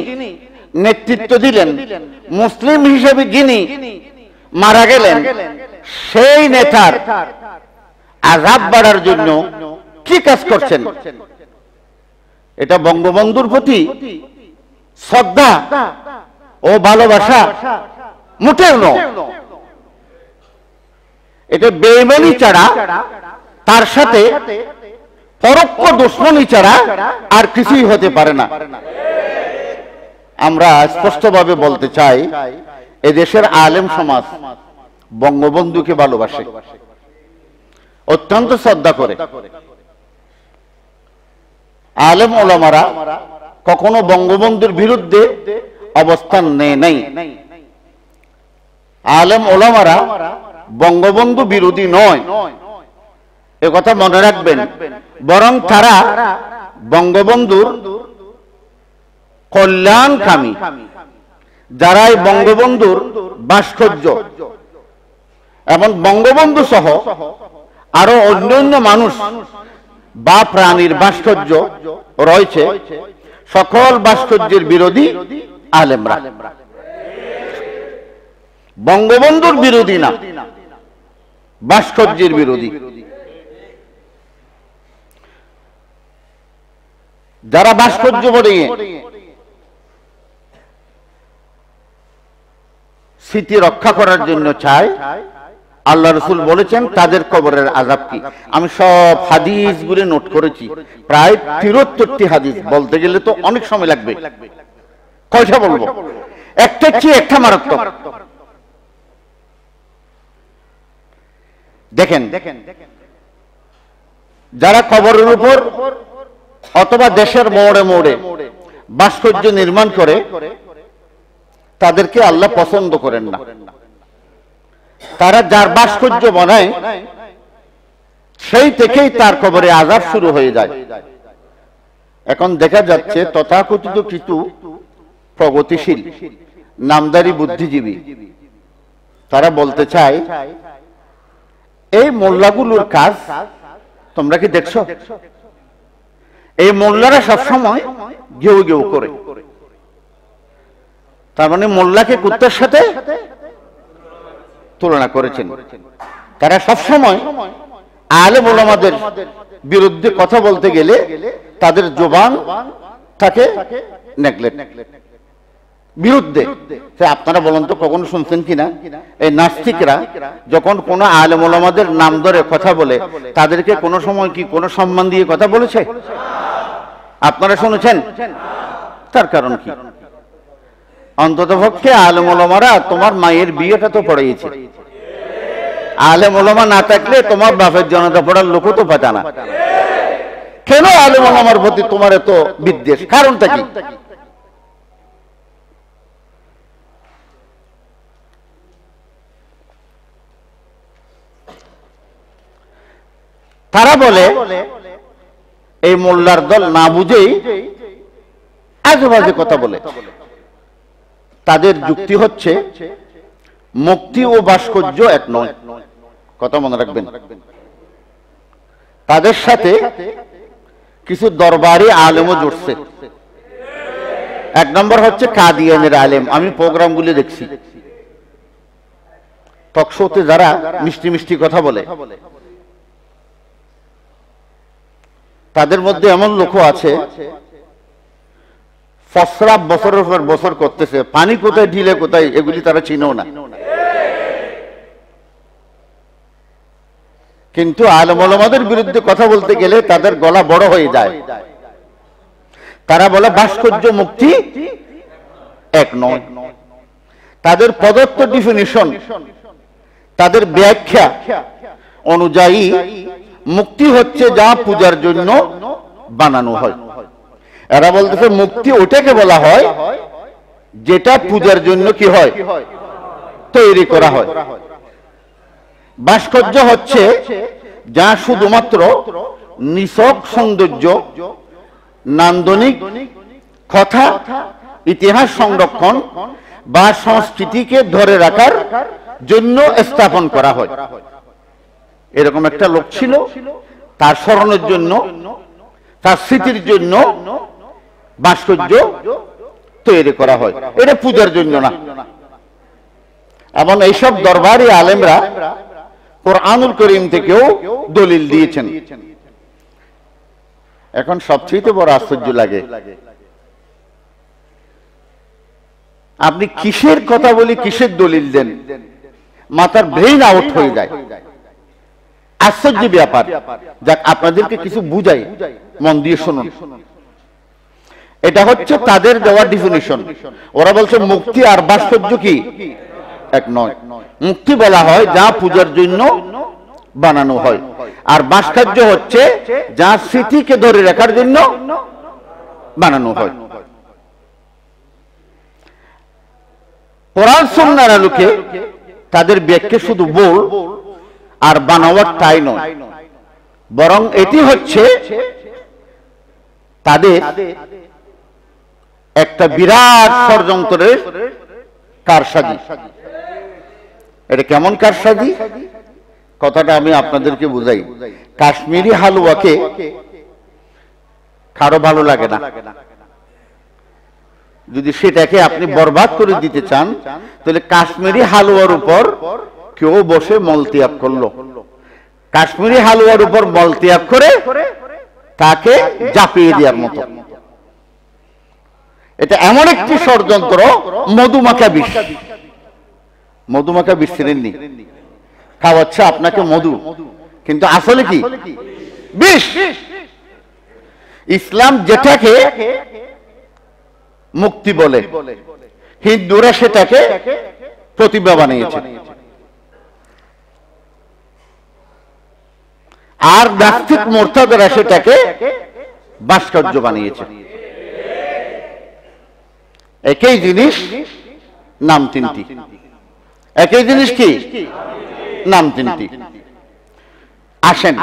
নেতৃত্ব দিলেন, মুসলিম হিসেবে যিনি মারা গেলেন, সেই নেতার আযাব বাড়ার জন্য কি কাজ করছেন? এটা বঙ্গবন্ধুর প্রতি শ্রদ্ধা ও ভালোবাসা মোটেও নয়। এটা বেঈমানি ছাড়া, তার সাথে পরোক্ষ দুশমনি ছাড়া আর কিছুই হতে পারে না। আমরা স্পষ্টভাবে বলতে চাই, এদেশের আলেম সমাজ বঙ্গবন্ধুকে ভালোবাসে, অত্যন্ত শ্রদ্ধা করে। আলেম ওলামারা কখনো বঙ্গবন্ধুর বিরুদ্ধে অবস্থান নেয় নাই। আলেম ওলামারা বঙ্গবন্ধু বিরোধী নয়, এ কথা মনে রাখবেন। বরং তারা বঙ্গবন্ধুর কল্যাণকামী। যারা এই বঙ্গবন্ধুর ভাস্কর্য এবং বঙ্গবন্ধু সহ আরো অন্যান্য মানুষ বা প্রাণীর ভাস্কর্য রয়েছে, সকল ভাস্কর্যের বিরোধী আলেমরা। বঙ্গবন্ধুর বিরোধী না, ভাস্কর্যের বিরোধী। যারা ভাস্কর্য বানিয়ে স্মৃতি রক্ষা করার জন্য চায়, আল্লাহ রাসূল বলেছেন তাদের কবরের আযাব কি। আমি সব হাদিসগুলো নোট করেছি, প্রায় 73টি হাদিস। বলতে গেলে তো অনেক সময় লাগবে, কয়টা বলবো? একটা চেয়ে একটা মারাত্মক। দেখেন, যারা কবরের উপর অথবা দেশের মোড়ে মোড়ে ভাস্কর্য নির্মাণ করে, তাদেরকে আল্লাহ পছন্দ করেন না। তারা যার ভাস্কর্য বানায়, সেই থেকেই তার কবরে আযাব শুরু হয়ে যায়। এখন দেখা যাচ্ছে তথাকথিত কিছু প্রগতিশীল নামদারি বুদ্ধিজীবী, তারা বলতে চায় এই মোল্লাগুলোর কাজ তোমরা কি দেখছো? এই মোল্লারা সবসময় ঘেউ ঘেউ করে। তার মানে মোল্লাকে কুত্তার সাথে তুলনা করেছেন। তারা সবসময় আলেম ওলামাদের বিরুদ্ধে কথা বলতে গেলে তাদের জবান থাকে নেগলেক্ট, বিরুদ্ধে। আপনারা বলেন তো, কখনো শুনছেন কিনা এই নাস্তিকরা যখন কোন আলেম ওলামাদের নাম ধরে কথা বলে, তাদেরকে কোনো সময় কি কোনো সম্মান দিয়ে কথা বলেছে? আপনারা শুনেছেন? তার কারণ কি? অন্ততপক্ষে আলেম ওলামারা তোমার মায়ের বিয়েটা তো পড়াইছে। আলেম ওলামা না থাকলে তোমার বাপের জনতা পড়ার লোকও তো পাতা না। কেন আলেম ওলামার প্রতি তোমার এত বিদ্বেষ? কারণটা কি? তারা বলে এই মোল্লার দল না বুঝেই আজে বাজে কথা বলে। তাদের যুক্তি হচ্ছে মুক্তি ও ভাস্কর্য এক নয়। কথা মনে রাখবেন। তাদের সাথে কিছু দরবারি আলেমও জুড়ছে। এক নম্বর হচ্ছে কাদিয়ানের আলেম। আমি প্রোগ্রামগুলি দেখছি, টকশোতে যারা মিষ্টি মিষ্টি কথা বলে, তাদের মধ্যে এমন লোকও আছে ফসরাব বছরের পর বছর করতেছে, পানি কোথায় ঢিলে কোথায় এগুলি তারা চিনেও না। কিন্তু আলেম ওলামাদের বিরুদ্ধে কথা বলতে গেলে তাদের গলা বড় হয়ে যায়। তারা বলে ভাস্কর্য মুক্তি এক নয়। তাদের প্রদত্ত ডিফিনিশন, তাদের ব্যাখ্যা অনুযায়ী মুক্তি হচ্ছে যা পূজার জন্য বানানো হয়। এরা বলতেছে মুক্তি ওটাকে বলা হয় যেটা পূজার জন্য কি হয়, তৈরি করা হয়। ভাস্কর্য হচ্ছে যা শুধুমাত্র নিছক সৌন্দর্য, নান্দনিক কথা, ইতিহাস সংরক্ষণ বা সংস্কৃতিকে ধরে রাখার জন্য স্থাপন করা হয়। এরকম একটা লোক ছিল, তার স্মরণের জন্য, তার স্মৃতির জন্য ভাস্কর্য তৈরি করা হয়, এটা পূজার জন্য না। এবং এইসব দরবারি আলেমরা কোরআনুল করিম থেকেও দলিল দিয়েছেন। এখন সবচেয়ে বড় আশ্চর্য লাগে, আপনি কিসের কথা বলি, কিসের দলিল দেন, মাথার ব্রেইন আউট হয়ে যায়। আশ্চর্য ব্যাপার। যাক, আপনাদেরকে কিছু বুঝাই, মন দিয়ে শুনুন। এটা হচ্ছে তাদের দেওয়া ডেফিনিশন। ওরা বলছে মুক্তি আর ভাস্কর্য কি এক নয়। মুক্তি বলা হয় যা পূজার জন্য বানানো হয়, আর ভাস্কর্য হচ্ছে যা স্মৃতিকে ধরে রাখার জন্য বানানো হয়। কোরআন সুন্নাহর আলোকে তাদের ব্যাখ্যা শুধু বল আর বানাওয়ার তাই নয়, বরং এটি হচ্ছে তাদের একটা বিরাট ষড়যন্ত্রের কারসাজি। এটা কেমন কারসাজি, কথাটা আমি আপনাদেরকে বুঝাই। কাশ্মীরি হালুয়াকে কারো ভালো লাগে না, যদি সেটাকে আপনি বরবাদ করে দিতে চান, তাহলে কাশ্মীরি হালুয়ার উপর কেউ বসে মলত্যাগ করলো, কাশ্মীরি হালুয়ার উপর মলত্যাগ করে তাকে জাপিয়ে দেওয়ার মতো। এটা এমন একটি ষড়যন্ত্র, মধুমাখা বিষ। মধুমাখা বিষ চিনেননি? খাওয়াচ্ছে আপনাকে মধু, কিন্তু আসলে কি বিষ। ইসলাম যেটাকে মুক্তি বলে, হিন্দুরা সেটাকে প্রতিভা বানিয়েছে, আর নাস্তিক মোরতাদেরা সেটাকে ভাস্কর্য বানিয়েছে। একই জিনিস, নাম তিনটি। একই জিনিস কি, নাম তিনটি। আসেন,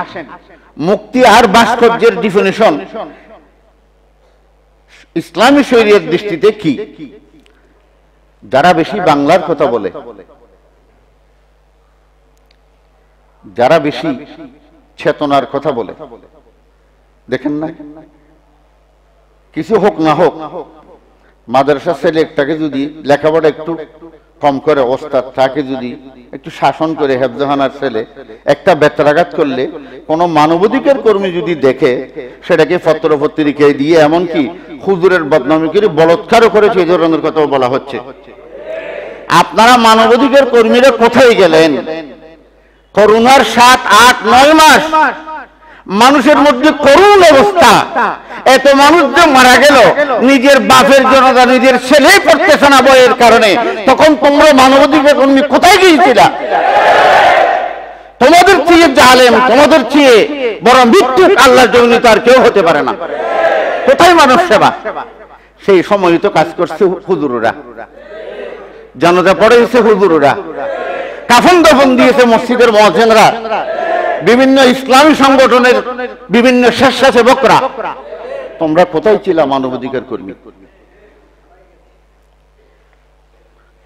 মুক্তি আর ভাস্কর্যের ডেফিনিশন ইসলামী শরীয়তের দৃষ্টিতে কি? যারা বেশি বাংলার কথা বলে, যারা বেশি চেতনার কথা বলে, দেখেন না, কিছু হোক না হোক, মাদ্রাসা ছেলে একটাকে যদি লেখাপড়া একটু কম করে, ওস্তাদ তাকে যদি একটু শাসন করে, হেফজাহানার ছেলে একটা বেত্রাঘাত করলে কোন মানবাধিকার কর্মী যদি দেখে, সেটাকে পত্র পত্রিকায় দিয়ে এমনকি হুজুরের বদনামি করে বলৎকারও করেছে, এই ধরনের কথাও বলা হচ্ছে। আপনারা মানবাধিকার কর্মীরা কোথায় গেলেন? করোনার 7, 8, 9 মাস মানুষের মধ্যে করুণ অবস্থা, এত মানুষ যে মারা গেল, নিজের বাপের জনতা নিজের ছেলেই পড়তেছে না বইয়ের কারণে, তখন তোমরা মানবাধিকার কর্মী কোথায় গিয়েছিলা? তোমাদের চেয়ে জালেম, তোমাদের চেয়ে বড় মৃত্যু আল্লাহর জন্য তো আর কেউ হতে পারে না। কোথায় মানব সেবা? সেই সময় তো কাজ করছে হুজুররা, জানাজা পড়েছে হুজুররা, কাফন দাফন দিয়েছে মসজিদের মুয়াজ্জিনরা, বিভিন্ন ইসলামী সংগঠনের বিভিন্ন স্বেচ্ছাসেবকরা। তোমরা কোথায় ছিলা মানবাধিকার কর্মী?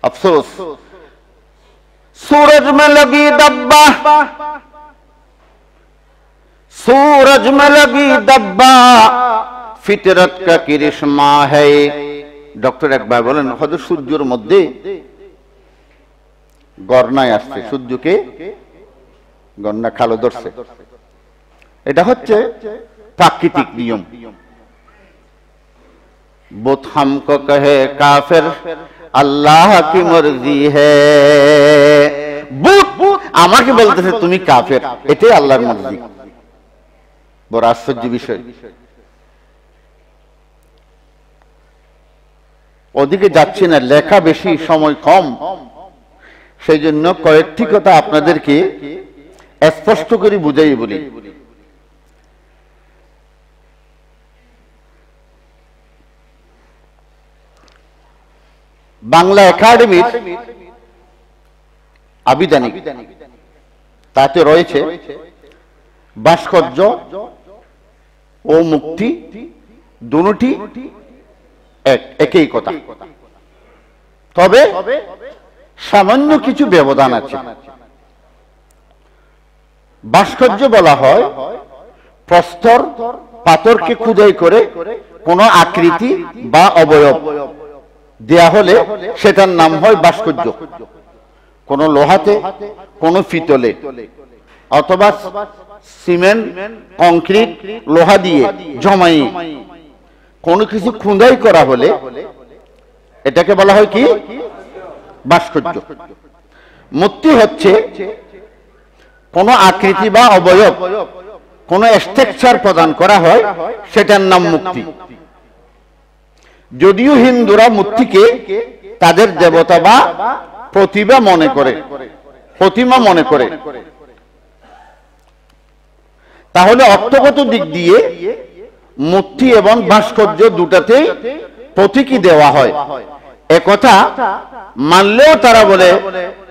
আফসোস, सूरज में लगी दब्बा, सूरज में लगी दब्बा, फितरत का करिश्मा है। ডক্টর একবার বলেন, হয়তো সূর্যের মধ্যে গড়নায় আসছে, সূর্যকে গড়না খালো ধরছে, এটা হচ্ছে প্রাকৃতিক নিয়ম। বুত হামকো কহে কাফের, আল্লাহ কি মর্জি হ্যায়। বুত আমাকে বলতেছে তুমি কাফের, এটাই আল্লাহর মর্জি। বড় আশ্চর্য বিষয়। ওদিকে যাচ্ছি না, লেখা বেশি, সময় কম, সেই জন্য কয়েকটি কথা আপনাদেরকে স্পষ্ট করে বুঝাই বলি। বাংলা একাডেমির আবিধানিক, তাতে রয়েছে ভাস্কর্য ও মুক্তি দুটি একই কথা, তবে সামান্য কিছু ব্যবধান আছে। ভাস্কর্য বলা হয় প্রস্তর পাথরকে খোদাই করে কোন আকৃতি বা অবয়ব দেয়া হলে সেটার নাম হয় ভাস্কর্য। কোন লোহাতে, কোন পিতলে অথবা সিমেন্ট, কংক্রিট, লোহা দিয়ে জমাই কোনো কিছু খোদাই করা হলে এটাকে বলা হয় কি? ভাস্কর্য। মূর্তি হচ্ছে কোন আকৃতি বা অবয়ব, কোন স্ট্রাকচার প্রদান করা হয়, সেটার নাম মূর্তি। যদিও হিন্দুরা মূর্তিকে তাদের দেবতা বা প্রতিমা মনে করে, তাহলে অর্থগত দিক দিয়ে মূর্তি এবং ভাস্কর্য দুটাতেই প্রতীকী দেওয়া হয়। একথা মানলেও তারা বলে,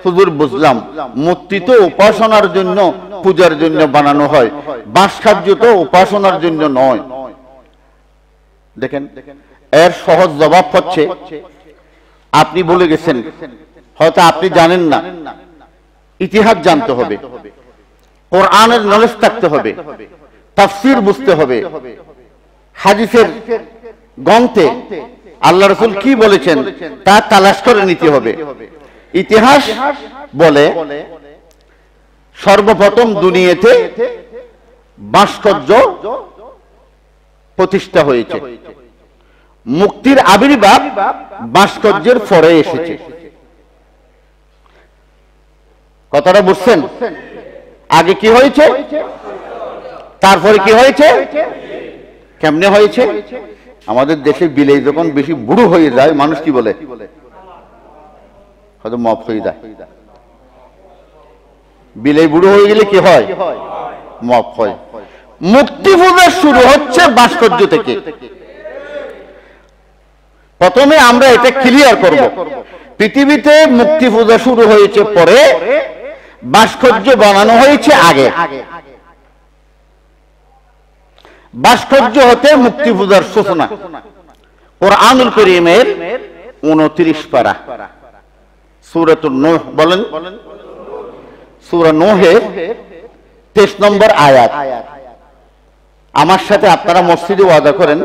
হুজুর বুঝলাম, মূর্তি তো উপাসনার জন্য, পূজার জন্য বানানো হয়, ভাস্কর্য তো উপাসনার জন্য নয়। দেখেন, এর সহজ জবাব হচ্ছে আপনি বলে গেছেন, হয়তো আপনি জানেন না। ইতিহাস জানতে হবে, কোরআনের নলেজ থাকতে হবে, তাফসীর বুঝতে হবে, হাদিসের গ্রন্থে আল্লাহ রাসূল কি বলেছেন তা তালাশ করে নিতে হবে। ইতিহাস বলে সর্বপ্রথম দুনিয়াতে ভাস্কর্য প্রতিষ্ঠা হয়েছে। মুক্তির আবির্ভাব ভাস্কর্যের পরে এসেছে। কথাটা বুঝছেন? আগে কি হয়েছে, তারপরে কি হয়েছে, কেমনে হয়েছে? আমাদের দেশে বিলেই যখন বেশি বুড়ো হয়ে যায়, মানুষ কি বলে? হয়তো মপ হয়ে যায়। বিলেই বুড়ো হয়ে গেলে কি হয়? মপ হয়। মুক্তি পূজা শুরু হচ্ছে ভাস্কর্য থেকে। প্রথমে আমরা এটা ক্লিয়ার করব, পৃথিবীতে মুক্তি পূজা শুরু হয়েছে পরে, ভাস্কর্য বানানো হয়েছে আগে। ভাস্কর্য হতে মুক্তি পূজার সূচনা কোরআনুল কারীমের 29 পারা সূরাতুন নূহ, বলেন সূরা নূহের 23 নম্বর আয়াত। আমার সাথে আপনারা মসজিদে ওয়াদা করেন,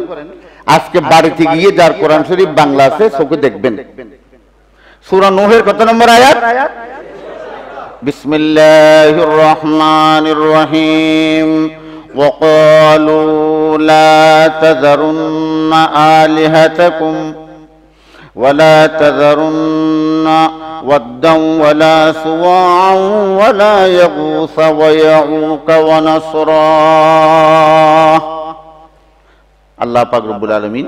আজকে বাড়িতে গিয়ে যার কোরআন শরীফ বাংলা আছে চোখে দেখবেন। সূরা নূহের কত নম্বর আয়াত? বিসমিল্লাহির রহমানির রহিম। وقالوا لا تذرن آلهتكم ولا تذرن ودا ولا سواعا ولا يغوث ويعوق ونسرا। আল্লাহ পাক রব্বুল আলামিন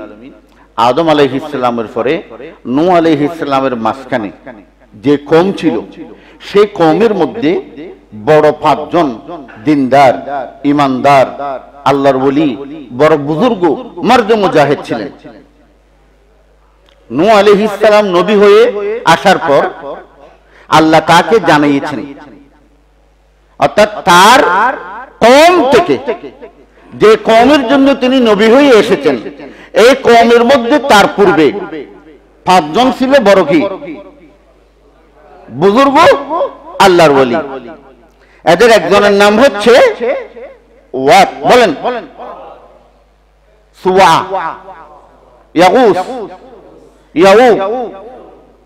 আদম আলাইহিস সালামের পরে নূহ আলাইহিস সালামের মাঝখানে যে কওম ছিল, সেই কওমের মধ্যে বড় 5 জন দিনদার, ইমানদার, আল্লাহর ওলি, বড় বুজুর্গ, মর্দ মুজাহিদ ছিলেন। নূহ আলাইহিস সালাম নবী হয়ে আসার পর আল্লাহ তাকে জানিয়েছেন, অর্থাৎ তার কওম থেকে যে কওমের জন্য তিনি নবী হয়ে এসেছেন, এই কওমের মধ্যে তার পূর্বে 5 জন ছিল বড় কি বুজুর্গ, আল্লাহর ওলি। এদের একজনের নাম হচ্ছে ওয়াদ, বলেন সুওয়া, ইয়াগুস, ইয়াউক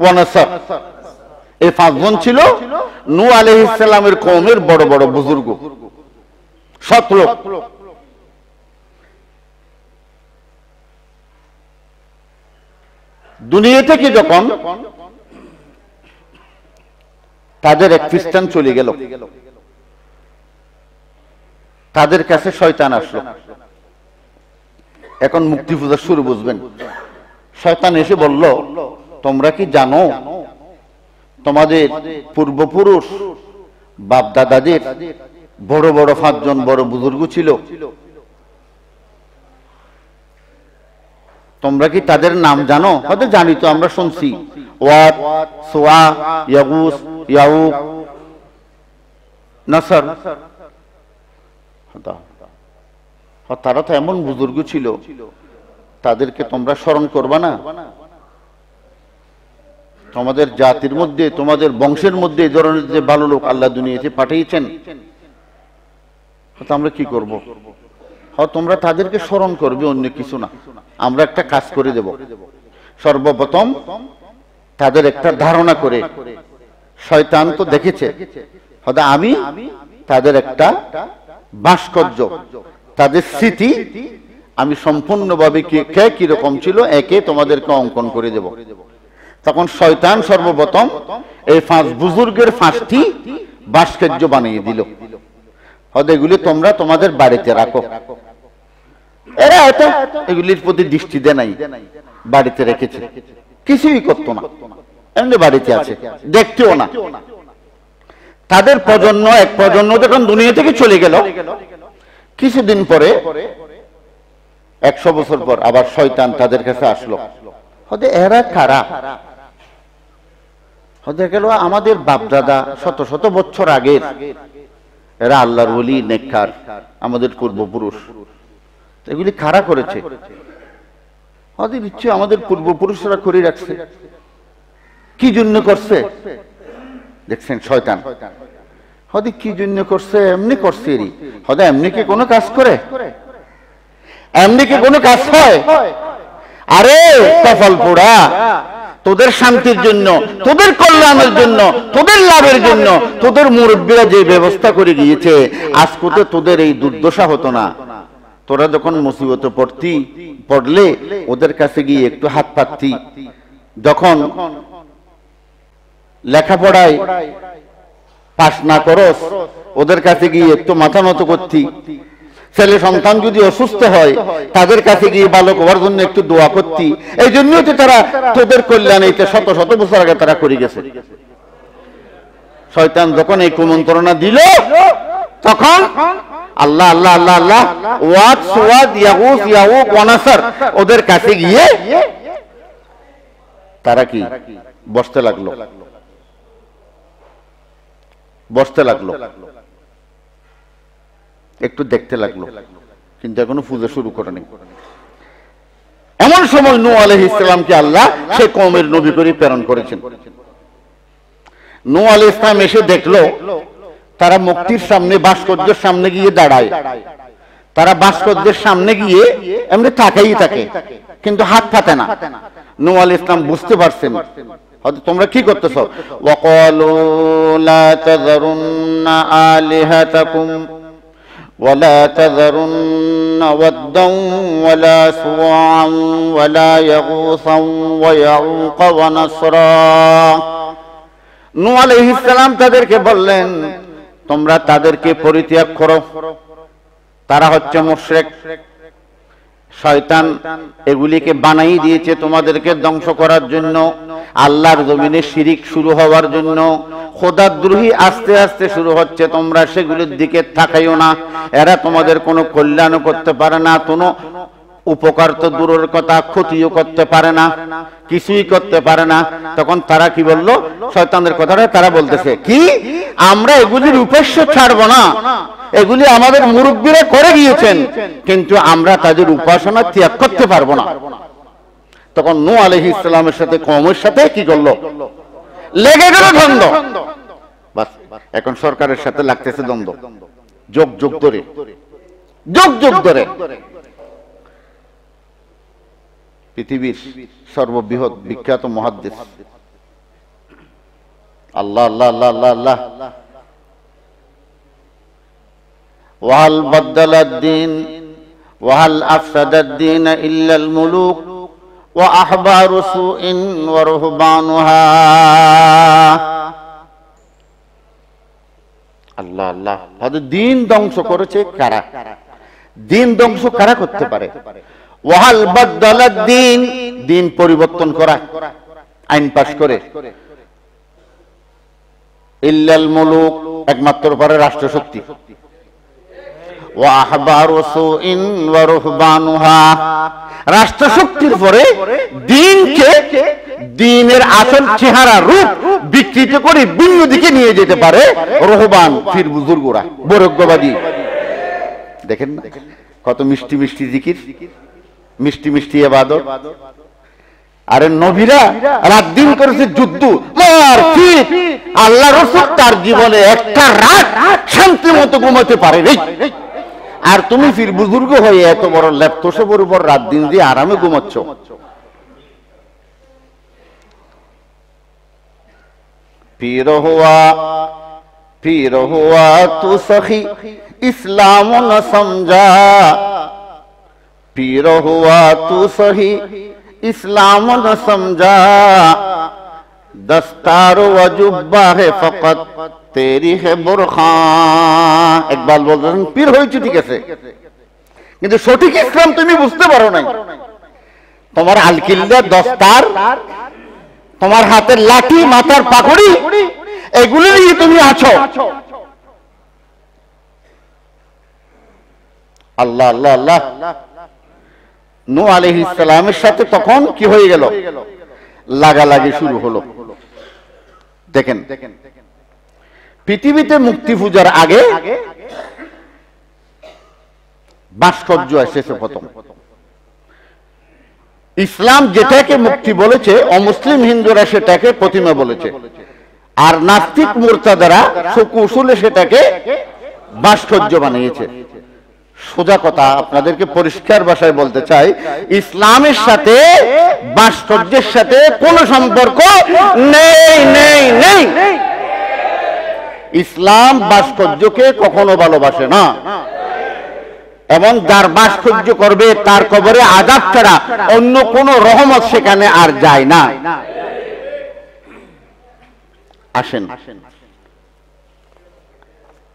ওয়া নাসর। এই 5 জন ছিল নূহ আলাইহিস সালামের কওমের বড় বড় বুজুর্গ, সৎ লোক। দুনিয়া থেকে যখন তাদের এক খ্রিস্টান চলে গেল, তাদের কাছে শয়তান আসলো। এখন মুক্তি পূজা শুরু বুঝবেন। শয়তান এসে বলল, তোমরা কি জানো তোমাদের পূর্বপুরুষ বাপ দাদাদের বড় বড় 5 জন বড় বুজুর্গ ছিল, তোমরা কি তাদের নাম জানো? হয়তো জানি তো, আমরা শুনছি, ওয়াদ, সুয়া, ইয়াগুস, ইয়াউক, নাসার, তারা তো এমন বুজুর্গ ছিল, তাদেরকে তোমরা স্মরণ করবা না? তোমাদের জাতির মধ্যে, তোমাদের বংশের মধ্যে এই ধরনের যে ভালো লোক আল্লাহ দুনিয়াতে পাঠিয়েছেন, আমরা কি করব? তোমরা তাদেরকে স্মরণ করবে, অন্য কিছু না। আমরা একটা কাজ করে দেব। সর্বপ্রথম তাদের একটা ধারণা করে, শয়তান তো দেখেছে, আমি তাদের একটা ভাস্কর্য, তাদের স্মৃতি আমি সম্পূর্ণভাবে কে কিরকম ছিল একে তোমাদেরকে অঙ্কন করে দেব। তখন শয়তান সর্বপ্রথম এই 5 বুজুর্গের 5টি ভাস্কর্য বানিয়ে দিল। এগুলি তোমরা তোমাদের বাড়িতে রাখো। এরা এগুলির প্রতি দৃষ্টি দেয় নাই, বাড়িতে রেখেছে, কিছুই করতো না, এমনি বাড়িতে আছে, দেখতেও না। তাদের প্রজন্ম, এক প্রজন্ম যখন দুনিয়া থেকে চলে গেল, কিছুদিন পরে 100 বছর পর আবার শয়তান তাদের কাছে আসলো। এরা কারা? গেল আমাদের বাপদাদা শত শত বছর আগের, এরা আল্লাহর ওলি, নেককার, আমাদের পূর্বপুরুষ। এগুলি কারা করেছে? ইচ্ছে আমাদের পূর্বপুরুষরা করে রাখছে। কি জন্য করছে দেখছেন শয়তান? কি জন্য করছে? এমনি করছে। এমনি কি কোনো কাজ করে? এমনি কি কোনো কাজ হয়? আরে কপাল পোড়া, তোদের শান্তির জন্য, তোদের কল্যাণের জন্য, তোদের লাভের জন্য তোদের মুরব্বীরা যে ব্যবস্থা করে গিয়েছে, আজকে তো তোদের এই দুর্দশা হতো না। তোরা যখন মুসিবতে পড়লে ওদের কাছে গিয়ে একটু হাত পাততি, যখন লেখাপড়ায় পাস না করস ওদের কাছে গিয়ে একটু মাথা নত করতি, ছেলে সন্তান যদি অসুস্থ হয় তাদের কাছে গিয়ে ভালো হওয়ার জন্য একটু দোয়া করতি। এই জন্যই তো তারা তোদের কল্যাণে শত শত বছর আগে তারা করে গেছে। শয়তান যখন এই কুমন্ত্রণা দিল, তখন আল্লাহ আল্লাহ আল্লাহ আল্লাহ ওয়াদ সুওয়াদ ইয়াগুস ইয়াউক ওয়া নাসর ওদের কাছে গিয়ে তারা কি বসতে লাগলো, একটু দেখতে লাগলো, কিন্তু এখনো পূজা শুরু করেনি। এমন সময় নূহ আলাইহিস সালামকে আল্লাহ সেই কওমের নবী করে প্রেরণ করেছেন। নূহ আলাইহিস সালাম এসে দেখলো তারা মুক্তির সামনে, ভাস্কর্যের সামনে গিয়ে দাঁড়ায়। তারা ভাস্কর্যের সামনে গিয়ে এমনি তাকাই থাকে, কিন্তু হাত পাতে না। নূহ আলাইহিস সালাম বুঝতে পারছেন তোমরা কি করতেছো। ওয়াকালু লা তাযারুন্না আলিহাতাকুম ولا تذرن ودا ولا سواعا ولا يغوثا ويعوق ونسرا। নূহ আলাইহিস সালাম তাদেরকে বললেন, তোমরা তাদেরকে পরিত্যাগ করো, তারা হচ্ছে মুশরিক। শয়তান এগুলিকে বানাই দিয়েছে তোমাদেরকে ধ্বংস করার জন্য, আল্লাহর জমিনে শিরিক শুরু হওয়ার জন্য। খোদাদ্রোহী আস্তে আস্তে শুরু হচ্ছে, তোমরা সেগুলির দিকে তাকাইও না। এরা তোমাদের কোনো কল্যাণও করতে পারে না, কোনো উপকার তো দূরের কথা, ক্ষতিও করতে পারে না, কিছুই করতে পারে না। তখন তারা কি বললো? শয়তানের কথাটা তারা বলতেছে কি, আমরা এগুলির উপাস্য ছাড়বো না, এগুলি আমাদের মুরব্বীরা করে গিয়েছেন, কিন্তু আমরা তাদের উপাসনা ত্যাগ করতে পারবো না। তখন নূহ আলাইহিস সালামের সাথে কওমের সাথে কি করলো? লেগে গেল দ্বন্দ্ব। বাস, এখন সরকারের সাথে লাগতেছে দ্বন্দ্ব, যোগ ধরে। পৃথিবীর সর্ববৃহৎ বিখ্যাত মুহাদ্দিস আল্লাহ আল্লাহ আল্লাহ আল্লাহ আল্লাহ ওয়াল বাদদালাদ-দ্বীন ওয়াল আফসাদাদ-দ্বীন ইল্লাল মুলুক ওয়া আহবারু সুইন ওয়া রুহবানুহা। আল্লাহ আল্লাহ, দ্বীন ধ্বংস করেছে কারা? দ্বীন ধ্বংস কারা করতে পারে? ওয়াল বাদদালাদ-দ্বীন, দ্বীন পরিবর্তন করা, আইন পাশ করে। ইল্লাল মুলুক, একমাত্র পারে রাষ্ট্রশক্তি। ওয়া আহবারু সুইন ওয়া রুহবানুহা, রাষ্ট্রশক্তির পরে দ্বীনকে দ্বীনের আসল চেহারা রূপ বিকৃত করে ভিন্ন দিকে নিয়ে যেতে পারে রহবান ফির বুজুর্গরা, বৈরাগ্যবাদী। দেখেন না কত মিষ্টি মিষ্টি জিকির, মিষ্টি মিষ্টি ইবাদত। আরে নবীরা রাত দিন করেছে যুদ্ধ, মারপিট। আল্লাহ রাসূল তার জীবনে একটা রাত শান্তি মতো ঘুমাতে পারে নাই। আর তুমি ফির বুজুর্গ হয়ে এত বড় ল্যাপটপের উপর রাত দিন দিয়ে আরামে ঘুমাচ্ছ। पीर हुआ तू सखी इस्लाम न समझा, पीर हुआ तू सही इस्लाम न समझा, दस्तार व जुब्बा है फकत तेरी है बुरखा। একবার বলতেন পীর হয়েছে ঠিক আছে, কিন্তু সঠিক ইসলাম তুমি বুঝতে পারো নাই। তোমার আলকিল্লা, দস্তার, তোমার হাতের লাঠি, মাথার পাগড়ি, এগুলো নিয়ে তুমি আছো। আল্লাহ আল্লাহ আল্লাহ। নূহ আলাইহিস সালামের সাথে তখন কি হয়ে গেল? লাগালাগি শুরু হলো। দেখেন পৃথিবীতে মুক্তি পূজার আগে ভাস্কর্য এসেছে প্রথম। ইসলাম যেটাকে মুক্তি বলেছে, অমুসলিম হিন্দুরা সেটাকে প্রতিমা বলেছে। আর নাস্তিক মুরতাদারা সুকুসুলে সেটাকে ভাস্কর্য বানিয়েছে। সোজা কথা আপনাদেরকে পরিষ্কার ভাষায় বলতে চাই, ইসলামের সাথে ভাস্কর্যের সাথে কোনো সম্পর্ক নেই নেই নেই। ইসলাম ভাস্কর্যকে কখনো ভালোবাসে না, এবং যার ভাস্কর্য করবে তার কবরে আযাব ছাড়া অন্য কোন রহমত সেখানে আর যায় না। আসেন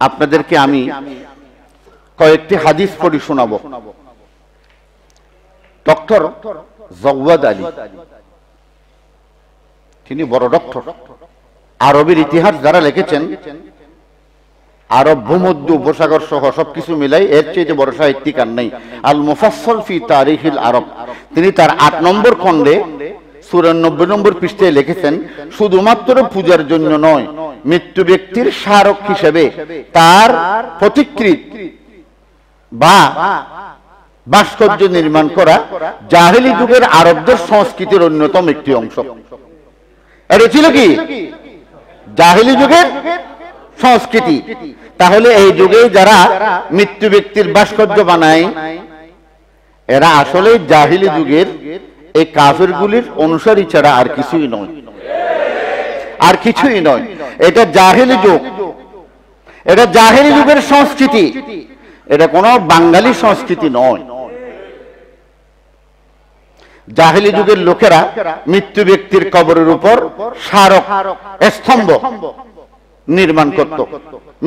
আপনাদেরকে আমি কয়েকটি হাদিস পড়ি শোনাবো। ডক্টর জওয়াদ আলী, তিনি বড় ডক্টর, আরবের ইতিহাস যারা লিখেছেন, আরব ভূমধ্য উপসাগর সহ সবকিছু মিলাই এর চেয়ে বড় সাহিত্যিক আর নেই। আল মুফাসসাল ফি তারিখিল আরব, তিনি তার 8 নম্বর খণ্ডে 94 নম্বর পৃষ্ঠায় লিখেছেন, শুধুমাত্র পূজার জন্য নয়, মৃত্যু ব্যক্তির স্মারক হিসেবে তার প্রতিকৃতি বা ভাস্কর্য নির্মাণ করা জাহেলি যুগের আরবদের সংস্কৃতির অন্যতম একটি অংশ। এটা ছিল কি? জাহেলি যুগের সংস্কৃতি। তাহলে এই যুগে যারা মৃত্যু ব্যক্তির ভাস্কর্য বানায়, এরা আসলে জাহিলি যুগের এই কাফেরগুলির অনুসারী ছাড়া আর কিছুই নয়, আর কিছুই নয়। এটা জাহিলি যুগ, এটা জাহিলি যুগের সংস্কৃতি, এটা কোনো বাঙালি সংস্কৃতি নয়। জাহিলি যুগের লোকেরা মৃত্যু ব্যক্তির কবরের উপর স্মারক, স্তম্ভ নির্মাণ করত,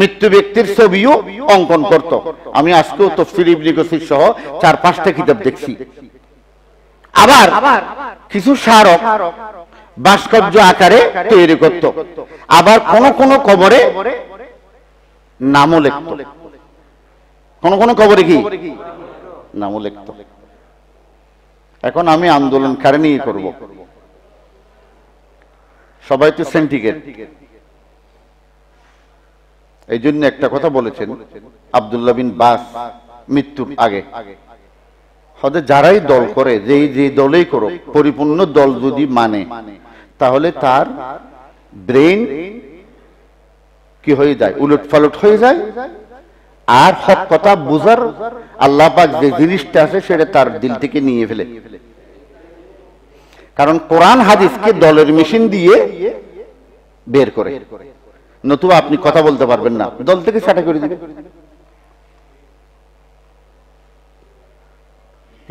মৃত্যু ব্যক্তির ছবিও অঙ্কন করত। আমি আজকেও তাফসীর ইবনে কাসীর সহ 4-5টা কিতাব দেখছি। আবার কিছু স্মারক ভাস্কর্য আকারে তৈরি করত, আবার কোন কোন কবরে নামও লিখত, কোন কোন কবরে কি নামও লিখত। এখন আমি আন্দোলনকারী নিয়ে করব, সবাই তো সেন্টিগ্রেড। এই জন্য একটা কথা বলেছেন আব্দুল্লাহ বিন বাস মৃত্যুর আগে, হয়তো যারাই দল করে, যে দলেই করো, পরিপূর্ণ দল যদি মানে, তাহলে তার ব্রেন কি হয়ে যায়? উলট পালট হয়ে যায়। আর হক কথা বুঝার আল্লাহ পাক যে জিনিসটা আছে সেটা তার দিল থেকে নিয়ে ফেলে। কারণ কোরআন হাদিসকে দলের মেশিন দিয়ে বের করে, নতুবা আপনি কথা বলতে পারবেন না, দল থেকে ছাঁটাই করে দিবে।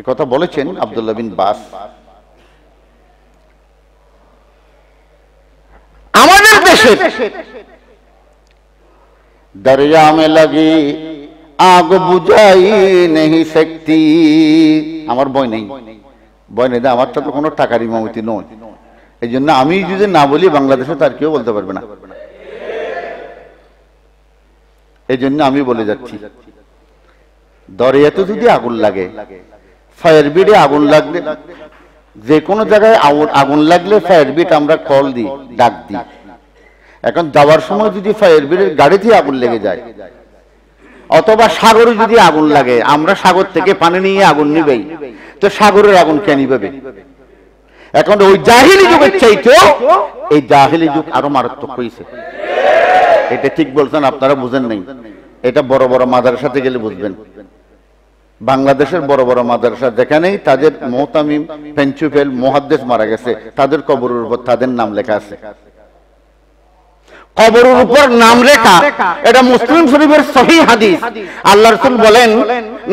কথা বলেছেন আব্দুল্লাহ বিন বাস। আমাদের দেশে দরিয়া মে লাগি আগ বুঝাই নেই सकती, আমার বই নেই, বই নেই, আমারটা তো কোনো টাকার ইমামতি নয়। এই জন্য আমি যদি না বলি বাংলাদেশে তার কেউ বলতে পারবে না। এই জন্য আমি বলে যাচ্ছি, দরিয়াতে যদি আগুন লাগে, ফায়ার ব্রিগেডে আগুন লাগলে যে কোনো জায়গায় আগুন লাগলে ফায়ার ব্রিগেড আমরা কল দিই, ডাক দিই। এখন যাওয়ার সময় যদি ফায়ার ব্রিগেডের গাড়িতে আগুন লেগে যায়, অথবা সাগরে যদি আগুন লাগে, আমরা সাগর থেকে পানি নিয়ে আগুন নিবেই, তো সাগরের আগুন কে নিবে? এখন ওই জাহিলি যুগের চাইতেও এই জাহিলি যুগ আরো মারাত্মক হয়েছে। এটা ঠিক বলছেন, আপনারা বুঝেন নাই। এটা বড় বড় মাদ্রাসাতে গেলে বুঝবেন। বাংলাদেশের বড় বড় মাদ্রাসা যেখানেই তাদের মুহতামিম, প্রিন্সিপাল, মুহাদ্দিস মারা গেছে, তাদের কবরের উপর তাদের নাম লেখা আছে। কবরের উপর নাম লেখা, এটা মুসলিম শরীফের সহিহ হাদিস। আল্লাহ রাসূল বলেন,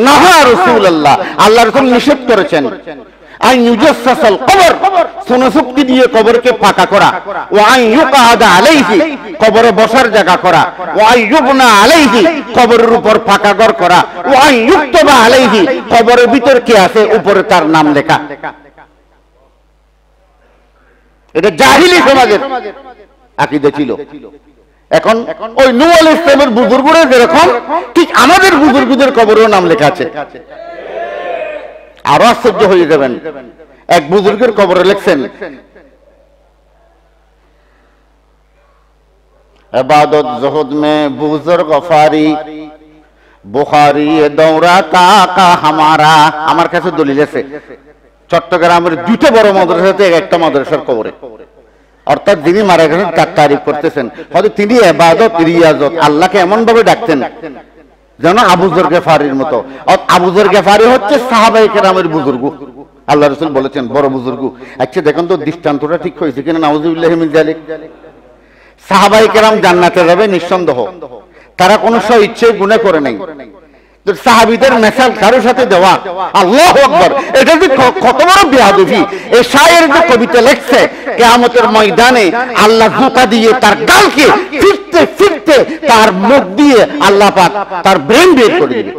নাহা রাসূলুল্লাহ, আল্লাহ রাসূল নিষেধ করেছেন, আই ইউজাসসাল কবর, সুনসুক্তি দিয়ে কবরকে পাকা করা, ওয়া আই ইউকাদা আলাইহি, কবরে বসার জায়গা করা, ওয়া আই ইউবনা আলাইহি, কবরের উপর পাকা ঘর করা, ওয়া আই ইউকতাবা আলাইহি, কবরের ভিতর কি আছে উপরে তার নাম লেখা। এটা জাহিলি সমাজের আকীদা ছিল। এখন ওই নূহ আলাইহিস সালামের বুজুর্গরা যেরকম, ঠিক আমাদের বুজুর্গদের কবরেও নাম লেখা আছে। আরো আশ্চর্য হয়ে যাবেন, এক বুজুর্গের কবরে লিখছেন, ইবাদত জুহুদ মে বুজুর্গ ফারি, বুখারী দৌরা কাকা হামারা। আমার কাছে দলিল আছে, চট্টগ্রামের দুটো বড় মাদ্রাসাতে একটা মাদ্রাসার কবরে, অর্থাৎ যিনি মারা গেছেন তার তারিফ করতেছেন, হয়তো তিনি ইবাদত রিয়াজত আল্লাহকে এমন ভাবে ডাকতেন যেন আবু যর গেফারির মতো। আবু যর গেফারি হচ্ছে সাহাবায়ে কেরামের বুজুর্গ, আল্লাহ রাসূল বলেছেন বড় বুজুর্গ। আচ্ছা দেখুন তো দৃষ্টান্তটা ঠিক হয়েছে কিনা? নাউযুবিল্লাহি মিন যালিক। সাহাবায়ে কেরাম জান্নাতে যাবে নিঃসন্দেহ, তারা কোনো ইচ্ছে গুনাহ করে নাই। সাহাবীদের মেসাল কারোর সাথে দেওয়া, আল্লাহু আকবার, এটা যে কত বড় বেয়াদবি। এই শায়ের যে কবিতা লিখছে, কিয়ামতের ময়দানে আল্লাহ জুতা দিয়ে তার গালকে ফিরতে ফিরতে তার মুখ দিয়ে আল্লাহ পাক তার ব্রেন বের করে দিবে।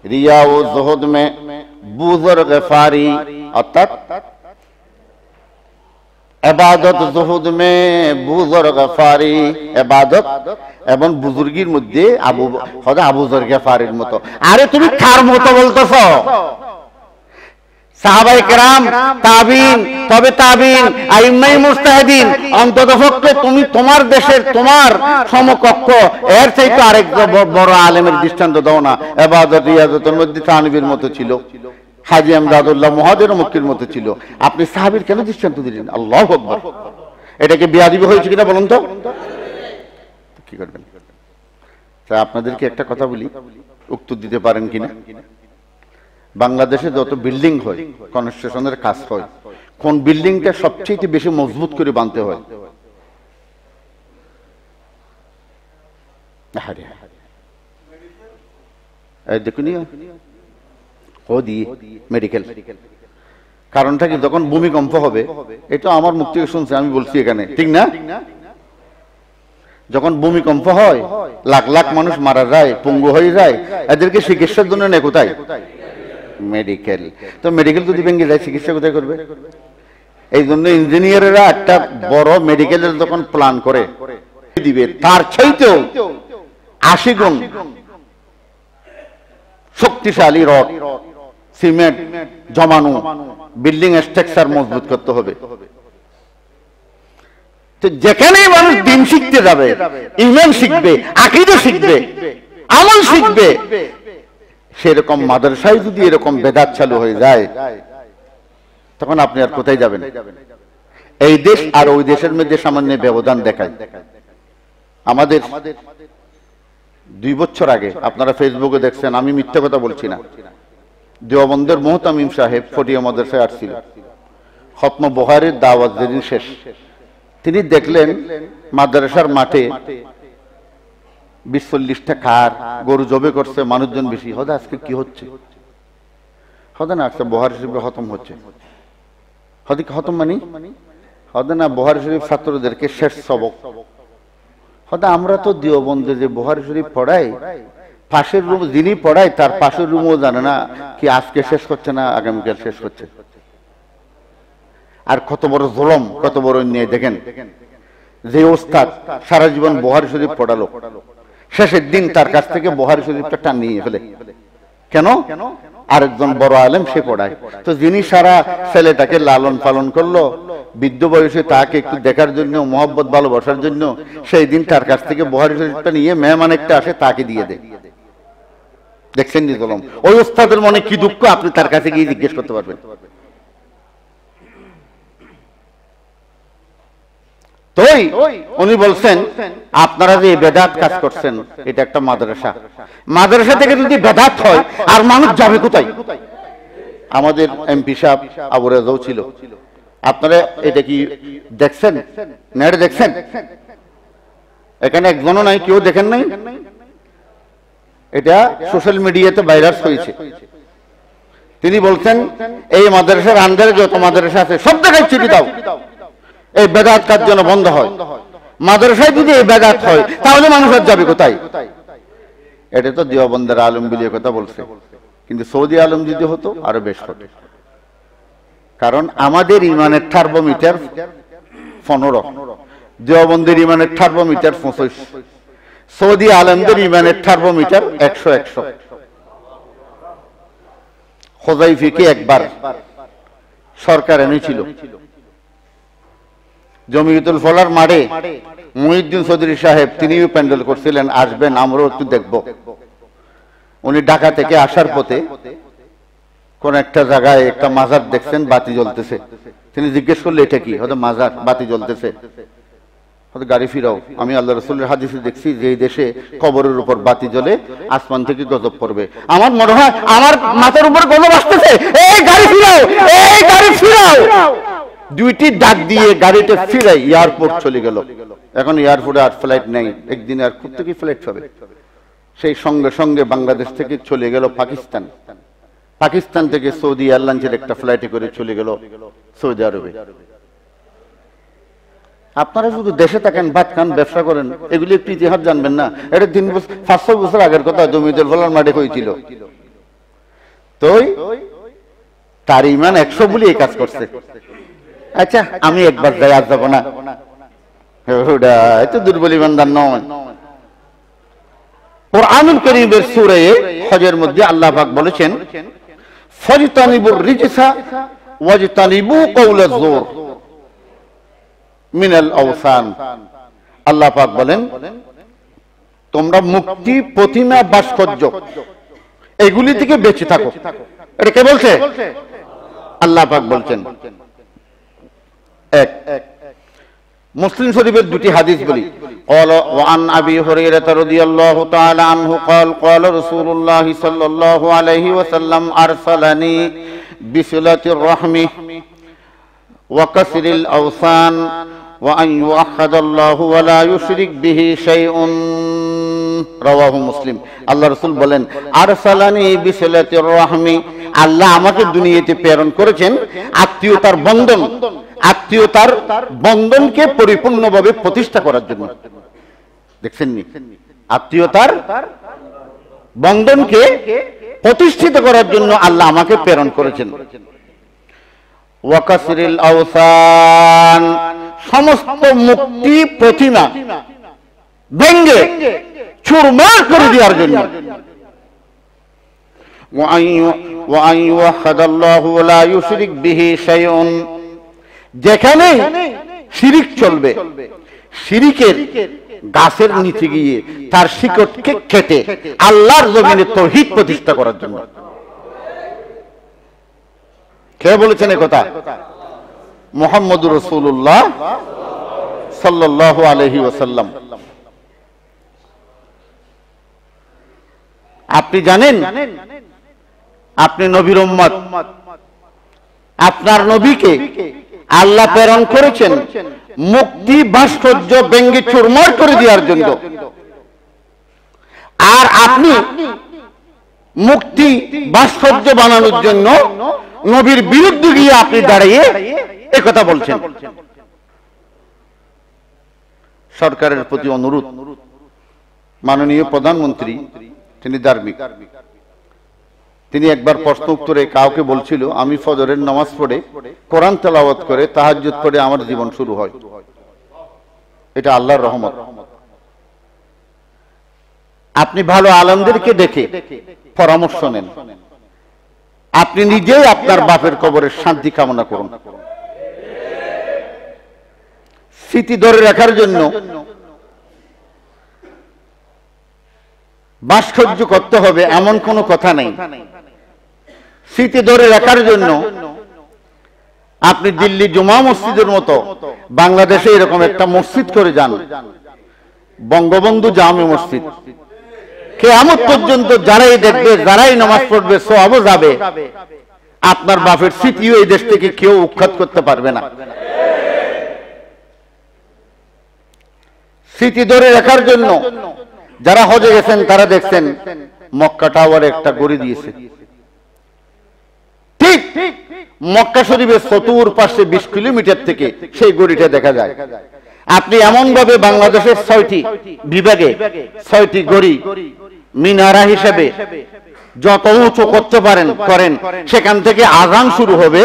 রিয়া ও জুহুদ মে বুজুর্গ ফারি, অর্থাৎ ইবাদত জুহুদ মে বুজুর্গ ফারি, ইবাদত এবং বুজুর্গির মধ্যে আবু যর গেফারির মতো। আরে তুমি কার মতো বলতেছো? সাহাবায়ে কেরাম, তাবিন, তবে তাবিন, আইম্মায়ে মুজতাহিদিন, অন্ততপক্ষে তুমি তোমার দেশের তোমার সমকক্ষ এর চাইতে আরেক বড় আলেমের দৃষ্টান্ত দাও না। ইবাদত রিয়াজতের মধ্যে তানবীর মতো ছিল, হাজী আমদাদুল্লাহ মুহাজির মক্কির মতো ছিল। আপনি সাহাবীর কেন দৃষ্টান্ত দিলেন? আল্লাহু আকবার। এটাকে বেয়াদবি হয়েছে কিনা বলুন তো? কি করবেন? আপনাদেরকে একটা কথা বলি, উত্তর দিতে পারেন কিনা। বাংলাদেশে যত বিল্ডিং হয়, কনস্ট্রাকশনের কাজ হয়, কোন বিল্ডিংটা সবচেয়ে বেশি মজবুত করে বানতে হয়? দেখুন মেডিকেল। কারণটা কি? যখন ভূমিকম্প হবে, এটা আমার মুখ থেকে শুনছে, আমি বলছি এখানে, ঠিক না? যখন ভূমিকম্প হয় লাখ লাখ মানুষ মারা যায়, পঙ্গু হয়ে যায়, এদেরকে চিকিৎসার জন্য নেয় কোথায়? মেডিকেল। তো মেডিকেল যদি ভেঙে যায়, চিকিৎসা কোথায় করবে? এই জন্য ইঞ্জিনিয়ারেরা একটা বড় মেডিকেলের যখন প্ল্যান করে দিবে, তার চাইতেও 80 গুণ শক্তিশালী রড সিমেন্ট জমানো বিল্ডিং স্ট্রাকচার মজবুত করতে হবে। তো যেখানে মানুষ দিন শিখতে যাবে, ঈমান শিখবে, আকীদা শিখবে, আমল শিখবে, সেরকম মাদ্রাসায় যদি এরকম বেদাত চালু হয়ে যায়, তখন আপনি আর কোথায় যাবেন? এই দেশ আর ওই দেশের মধ্যে সামান্য ব্যবধান দেখায়। আমাদের 2 বছর আগে আপনারা ফেসবুকে দেখছেন, আমি মিথ্যা কথা বলছি না, দেওবন্দের মুহতামিম সাহেব ফটিয়া মাদ্রাসায় আসছিল। খতম বুখারীর দাওয়াত যেদিন শেষ, তিনি দেখলেন মাদ্রাসার মাঠে 20-40টা কার গরু জবে করছে, মানুষজন বেশি। হদা আজকে কি হচ্ছে? হদা না আজকে বুখারী শরীফে খতম হচ্ছে। হদি খতম মানে হদা না বুখারী শরীফ ছাত্রদেরকে শেষ সবক। হদা আমরা তো দেওবন্দে যে বুখারী শরীফ পড়াই, পাশের রুম যিনি পড়ায় তার পাশের রুমও জানে না কি আজকে শেষ করছে না আগামীকাল শেষ করছে। আর কত বড় জুলুম, কত বড় অন্যায় দেখেন। যে ওস্তাদ সারা জীবন বুখারী শরীফ পড়ালো, শেষের দিন তার কাছ থেকে বুখারী শরীফটা টান নিয়ে ফেলে। কেন? আরেকজন বড় আলেম সে পড়ায়। তো যিনি সারা ছেলেটাকে লালন পালন করলো, বৃদ্ধ বয়সে তাকে একটু দেখার জন্য, মহব্বত ভালোবাসার জন্য সেই দিন তার কাছ থেকে বুখারী শরীফটা নিয়ে মেহমান একটা আসে তাকে দিয়ে দেয়। দেখছেন নি কলম? ওই ওস্তাদের মনে কি দুঃখ আপনি তার কাছে গিয়ে জিজ্ঞেস করতে পারবেন। তোই উনি বলছেন আপনারা যে বেদাত কাজ করছেন এটা একটা মাদ্রাসা, মাদ্রাসা থেকে যদি বেদাত হয় আর মানুষ যাবে কোথায়? আমাদের এমপি সাহেব আবু রেজাও ছিল, আপনারা এটা কি দেখছেন? নেট দেখছেন? এখানে একজনও নাই, কেউ দেখেন নাই? এটা সোশ্যাল মিডিয়াতে ভাইরাস হয়েছে। তিনি বলছেন এই মাদ্রাসার আন্ডারে যত মাদ্রাসা আছে সব জায়গায় চিঠি দাও, এই বেদাত কাজ যেন বন্ধ হয়। মাদ্রাসায় যদি এই বেদাত হয় তাহলে মানুষ আর যাবে কোথায়? এটা তো দেওবন্দের আলম বিলিয়ে কথা বলছে, কিন্তু সৌদি আলম যদি হতো আরো বেশ হতো। কারণ আমাদের ইমানের থার্মোমিটার 15, দেওবন্দের ইমানের থার্মোমিটার 25, সৌদি আলমদের ইমানের থার্মোমিটার 100। হোজাইফিকে একবার সরকার এনেছিল জমিয়তুল ফলার মাঠে, মুহিউদ্দিন চৌধুরী সাহেব তিনিও প্যান্ডেল করছিলেন, আসবেন আমরাও একটু দেখব। উনি ঢাকা থেকে আসার পথে কোন একটা জায়গায় একটা মাজার দেখছেন, বাতি জ্বলতেছে। তিনি জিজ্ঞেস করলে এটা কি? হয়তো মাজার, বাতি জ্বলতেছে। হয়তো গাড়ি ফিরাও, আমি আল্লাহ রাসূলের হাদিসে দেখছি যে এই দেশে কবরের উপর বাতি জ্বলে আসমান থেকে গজব পড়বে। আমার মনে হয় আমার মাথার উপর গজব আসতেছে, এই গাড়ি ফিরাও, এই গাড়ি ফিরাও। দুইটি ডাক দিয়ে গাড়িটা ফিরাই এয়ারপোর্ট চলে গেল। এখন এয়ারপোর্টে আর ফ্লাইট নেই, একদিন আর কোথেকে ফ্লাইট পাবে? সেই সঙ্গে সঙ্গে বাংলাদেশ থেকে চলে গেল পাকিস্তান, পাকিস্তান থেকে সৌদি এয়ারলাইন্সের একটা ফ্লাইটে করে চলে গেল সৌদি আরবে। আপনারা শুধু দেশে থাকেন, ভাত খান, ব্যবসা করেন, এগুলি একটু ইতিহাস জানবেন না? এটা 500 বছর আগের কথা, জমিয়তুল ফলার মাঠে হয়েছিল। তো তার ইমান 100 বলে এই কাজ করছে। আচ্ছা আমি একবার যাই, আর যাবো না, এত দুর্বল ইমানদার নয়। কুরআনুল কারীমের সূরা হজের মধ্যে আল্লাহ পাক বলেছেন ফাজতানিবুর রিজসা ওয়াজতানিবু কাওলাজ যুর মিনাল আওসান। আল্লাহ পাক বলেন তোমরা মুক্তি, প্রতিমা, ভাস্কর্য এগুলি থেকে বেঁচে থাকো। এটা কে বলছে? আল্লাহ পাক বলছেন। এক মুসলিম শরীফের দুটি হাদিস বলি। قال وعن ابي هريره رضي الله تعالى عنه قال قال رسول الله صلى الله عليه وسلم ارسلني بصلة الرحم وكسر الاوثان وان يوحد الله ولا يشرك به شيء রাওয়াহু মুসলিম। আল্লাহ রাসূল বলেন আরসালানি বিসিলাতির রাহমি, আল্লাহ আমাকে দুনিয়াতে প্রেরণ করেছেন আত্মীয়তার বন্ধন, আত্মীয়তার বন্ধনকে পরিপূর্ণভাবে প্রতিষ্ঠা করার জন্য। দেখছেন নি? আত্মীয়তার বন্ধনকে প্রতিষ্ঠিত করার জন্য আল্লাহ আমাকে প্রেরণ করেছেন। ওয়াকাসরিল আওসান, সমস্ত মুক্তি, প্রতিমা ভেঙ্গে চুরমার করে দেওয়ার জন্য। ওয়া ইউহাদাল্লাহু ওয়া লা ইউশরিক বিহি শাইউন, যেখানে শিরিক চলবে, শিরিকের গাছের নিচে গিয়ে তার শিকড়কে কেটে আল্লাহর জমিনে তাওহীদ প্রতিষ্ঠা করার জন্য। কে বলেছেন এই কথা? মুহাম্মদুর রাসূলুল্লাহ সাল্লাল্লাহু আলাইহি ওয়াসাল্লাম। আপনি জানেন আপনি নবীর উম্মত, আপনার নবীকে আল্লাহ প্রেরণ করেছেন মুক্তি, ভাস্কর্য ভেঙ্গে চুরমার করে দেওয়ার জন্য। আর আপনি মুক্তি, ভাস্কর্য বানানোর জন্য নবীর বিরুদ্ধে গিয়ে আপনি দাঁড়িয়ে একথা বলছেন। সরকারের প্রতি অনুরোধ, মাননীয় প্রধানমন্ত্রী তিনি ধার্মিক, তিনি একবার প্রশ্ন উত্তরে কাউকে বলছিল আমি ফজরের নামাজ পড়ে, কোরআন তেলাওয়াত করে, তাহাজ্জুদ পড়ে আমার জীবন শুরু হয়। এটা আল্লাহর রহমত। আপনি ভালো আলেমদেরকে দেখে পরামর্শ নেন, আপনি নিজেই আপনার বাপের কবরের শান্তি কামনা করুন। স্মৃতি ধরে রাখার জন্য ভাস্কর্য করতে হবে এমন কোনো কথা নেই। স্মৃতি ধরে রাখার জন্য আপনি দিল্লি জুমা মসজিদের মতো বাংলাদেশে এরকম একটা মসজিদ করে যান, বঙ্গবন্ধু জামে মসজিদ। কিয়ামত পর্যন্ত যারাই দেখবে, যারাই নামাজ পড়বে, সওয়াবও যাবে। আপনার বাপের স্মৃতিও এই দেশ থেকে কেউ উৎখাত করতে পারবে না। স্মৃতি ধরে রাখার জন্য যারা হজে গেছেন তারা দেখছেন মক্কা টাওয়ারে একটা গড়ি দিয়েছে। ঠিক মক্কা শরীফের চতুর্পাশে 20 কিলোমিটার থেকে সেই গড়িটা দেখা যায়। আপনি এমন ভাবে বাংলাদেশের 6টি বিভাগে 6টি গড়ি মিনারা হিসেবে যত উঁচু করতে পারেন করেন। সেখান থেকে আযান শুরু হবে,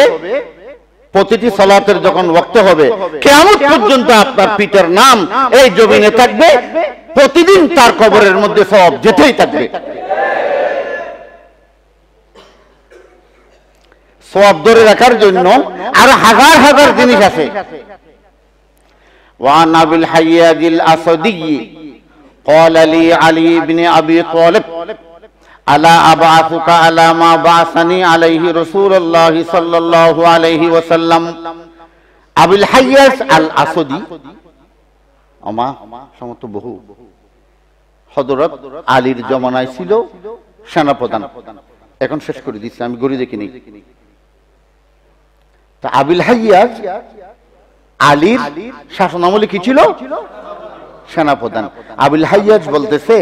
প্রতিটি সালাতের যখন ওয়াক্ত হবে কিয়ামত পর্যন্ত আপনার পিতার নাম এই জমিনে থাকবে। প্রতিদিন তার কবরের মধ্যে সওয়াব যেতেই থাকবে। সওয়াব ধরে রাখার জন্য আর হাজার হাজার জিনিস আছে। ওয়ান আবিল হাইয়াজিল আসাদি قال لي علي بن ابي طالب الا ابعثك على ما بعثني عليه رسول الله صلى الله عليه وسلم। আবুল হাইয়াজ আল আসাদি আমা সমত বহু হযরত আলীর জমানায় ছিল সেনাপ্রধান। এখন শেষ করে দিচ্ছি, আমি গড়ি দেখিনি। তা আবুল হাইয়াজ আলীর শাসনামলে কি ছিল? সেনাপ্রধান। আবুল হাইয়াজ বলতেছে,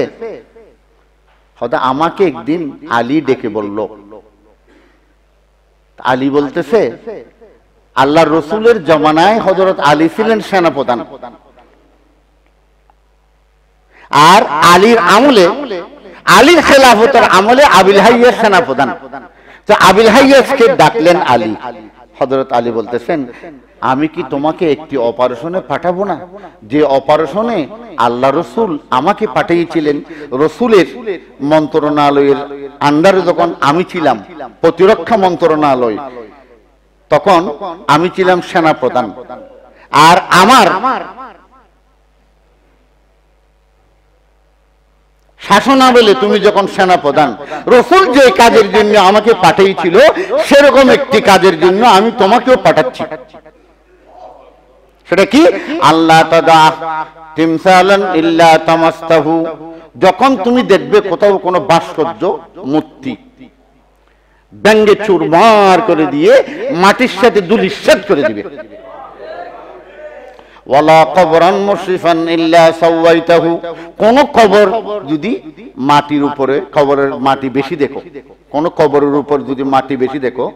হয়তো আমাকে একদিন আলী ডেকে বলল। আলী বলতেছে, আল্লাহ রসুলের জমানায় হযরত আলী ছিলেন সেনাপ্রধান, আর আলীর আমলে, আলীর খেলাফতের আমলে আবুল হাইয়াজ সেনাপ্রধান। তো আবুল হাইয়াজকে ডাকলেন আলী। হযরত আলী বলতেছেন, আমি কি তোমাকে একটি অপারেশনে পাঠাবো না, যে অপারেশনে আল্লাহ রসুল আমাকে পাঠিয়েছিলেন? রসুলের মন্ত্রণালয়ের আন্ডারে যখন আমি ছিলাম, প্রতিরক্ষা মন্ত্রণালয়, তখন আমি ছিলাম সেনাপ্রধান। আর আমার শাসনামলে তুমি যখন সেনাপ্রধান, রসুল যে কাজের জন্য আমাকে পাঠিয়েছিল সেরকম একটি কাজের জন্য আমি তোমাকেও পাঠাচ্ছি। সেটা কি? আল্লাহ তাদা তিমসালান ইল্লা তামাস্তাহু। যখন তুমি দেখবে কোথাও কোনো ভাস্কর্য, মূর্তি ব্যঙ্গে চুরমার করে দিয়ে মাটির সাথে ধূলিসাৎ করে দিবে। ওয়ালা কবরান মুশরিফান ইল্লা সাওয়াইতাহু। কোন কবর যদি মাটির উপরে, কবরের মাটি বেশি দেখো, কোন কবরের উপর যদি মাটি বেশি দেখো,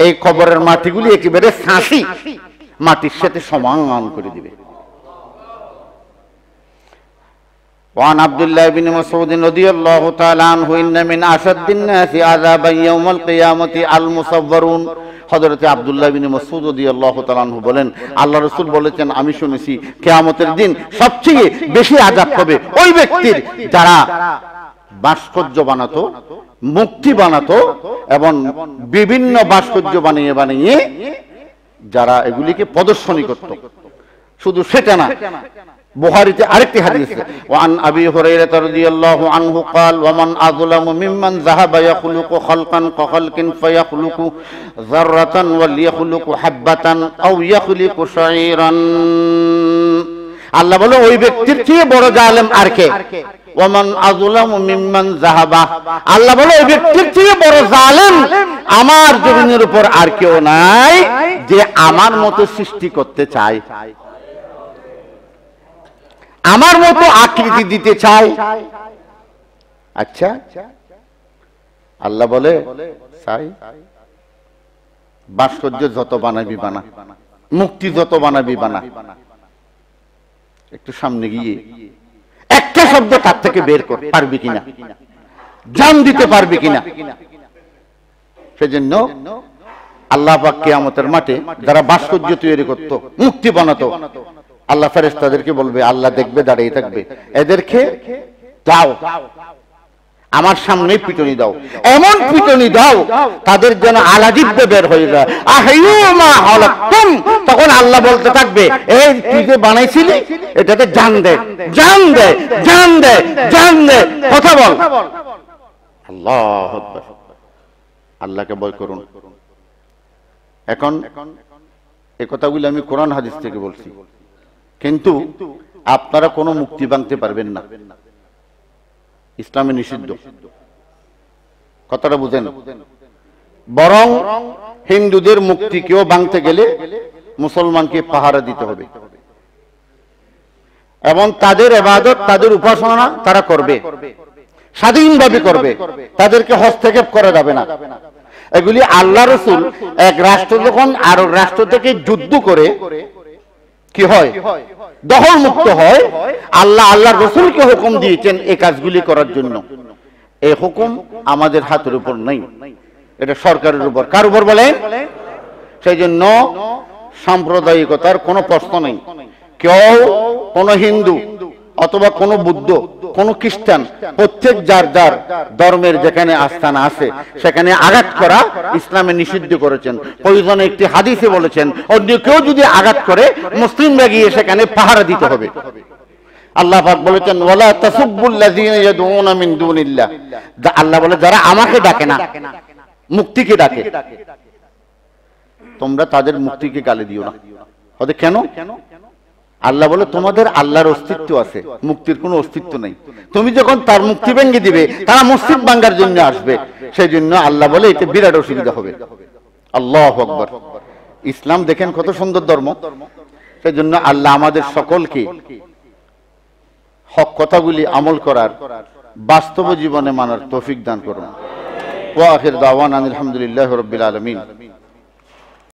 এই কবরের মাটিগুলি একেবারে ছাঁচি মাটির সাথে সমান করে দিবে। وعن عبد الله بن مسعود رضي الله تعالى عنه إن من أشد الناس عذابا يوم القيامة المصورون। হযরত আব্দুল্লাহ বিন মাসউদ রাদিয়াল্লাহু তাআলা আনহু বলেন, আল্লাহ রাসূল বলেছেন, আমি শুনেছি কিয়ামতের দিন সবচেয়ে বেশি আযাব হবে ওই ব্যক্তির যারা ভাস্কর্য বানাতো, মূর্তি বানাতো এবং বিভিন্ন ভাস্কর্য বানিয়ে বানিয়ে যারা এগুলিকে প্রদর্শনী করত। শুধু সেটা না, বুখারীতে আরেকটি হাদিস আছে, ওয়ান আবি হুরায়রা রাদিয়াল্লাহু আনহু قال ومن اظلم ممن ذهب يخلق خلقا كخلق فيخلق ذرة وليخلق حبة او يخلق شعيرا। আল্লাহ বলে ওই ব্যক্তির চেয়ে বড় জালেম আর কে? ওয়ামান আযলামু মিম্মান যাহাবা। আল্লাহ বলে ওই ব্যক্তির চেয়ে বড় জালেম আমার জমিনের উপর আর কেউ নাই, যে আমার মতো সৃষ্টি করতে চায়, আমার মতো আকৃতি দিতে চায়। আচ্ছা, আল্লাহ বলে চাই, ভাস্কর্য যত বানাবি বানা, মুক্তি যত বানাবি বানা, একটু সামনে গিয়ে একটা শব্দ তার থেকে বের কর পারবি কিনা, জান দিতে পারবি কিনা। সেজন্য আল্লাহ পাক কিয়ামতের মাঠে যারা ভাস্কর্য তৈরি করত, মুক্তি বানাতো, আল্লাহ ফেরেশতাদেরকে বলবে, আল্লাহ দেখবে, দাঁড়িয়ে থাকবে, এদেরকে দাও, আমার সামনেই পিটনি দাও, এমন পিটনি দাও তাদের যেন আলাজিব্বে বের হয়ে যায়। আহিয়ুমা হালাকতুম, তখন আল্লাহ বলতে থাকবে, এই তুই যে বানাইছিলি এটাতে জান দে, জান দে, জান দে, জান দে, কথা বল। আল্লাহু আকবার। আল্লাহকে ভয় করুন। এখন এই কথাগুলো আমি কোরআন হাদিস থেকে বলছি, কিন্তু আপনারা কোনো মুক্তি ভাঙতে পারবেন না, ইসলামে নিষিদ্ধ। কথাটা বুঝেন। বরং হিন্দুদের মুক্তি কেউ ভাঙতে গেলে মুসলমানকে পাহারা দিতে হবে, এবং তাদের ইবাদত, তাদের উপাসনা তারা করবে, স্বাধীনভাবে করবে, তাদেরকে হস্তক্ষেপ করা যাবে না। এগুলি আল্লাহ রাসূল এক রাষ্ট্র যখন আরো রাষ্ট্র থেকে যুদ্ধ করে কি হয়, দখল মুক্ত হয়, আল্লাহর রাসূলকে হুকুম দিয়েছেন এই কাজগুলি করার জন্য। এই হুকুম আমাদের হাতের উপর নেই, এটা সরকারের উপর। কার উপর বলেন? সেই জন্য সাম্প্রদায়িকতার কোনো প্রশ্ন নেই। কেউ কোনো হিন্দু অথবা কোনো বুদ্ধ, কোনো খ্রিস্টান, প্রত্যেক যার যার ধর্মের যেখানে আস্থানা আছে সেখানে আঘাত করা ইসলামে নিষিদ্ধ করেছেন। প্রয়োজনে একটি হাদিসে বলেছেন, অন্য কেউ যদি আঘাত করে মুসলিমরা গিয়ে সেখানে পাহারা দিতে হবে। আল্লাহ পাক বলেছেন, ওয়ালা তাসুব্বুল্লাযীনা ইয়াদউনা মিন দুনিল্লাহ, আল্লাহ বলে যারা আমাকে ডাকে না, মুক্তিকে ডাকে, তোমরা তাদের মুক্তিকে গালি দিও না। ওদের কেন? আল্লাহ বলে তোমাদের আল্লাহর অস্তিত্ব আছে, মুক্তির কোনো অস্তিত্ব নেই। তুমি যখন তার মুক্তি ভেঙে দিবে, তারা মসজিদ ভাঙার জন্য আসবে। সেই জন্য আল্লাহ বলে এতে বিরাট অসুবিধা হবে। আল্লাহু আকবার। ইসলাম দেখেন কত সুন্দর ধর্ম। সেই জন্য আল্লাহ আমাদের সকলকে হক কথাগুলি আমল করার, বাস্তব জীবনে মানার তৌফিক দান করুন। ওয়া আখির দাওয়ানা আলহামদুলিল্লাহি রাব্বিল আলামিন।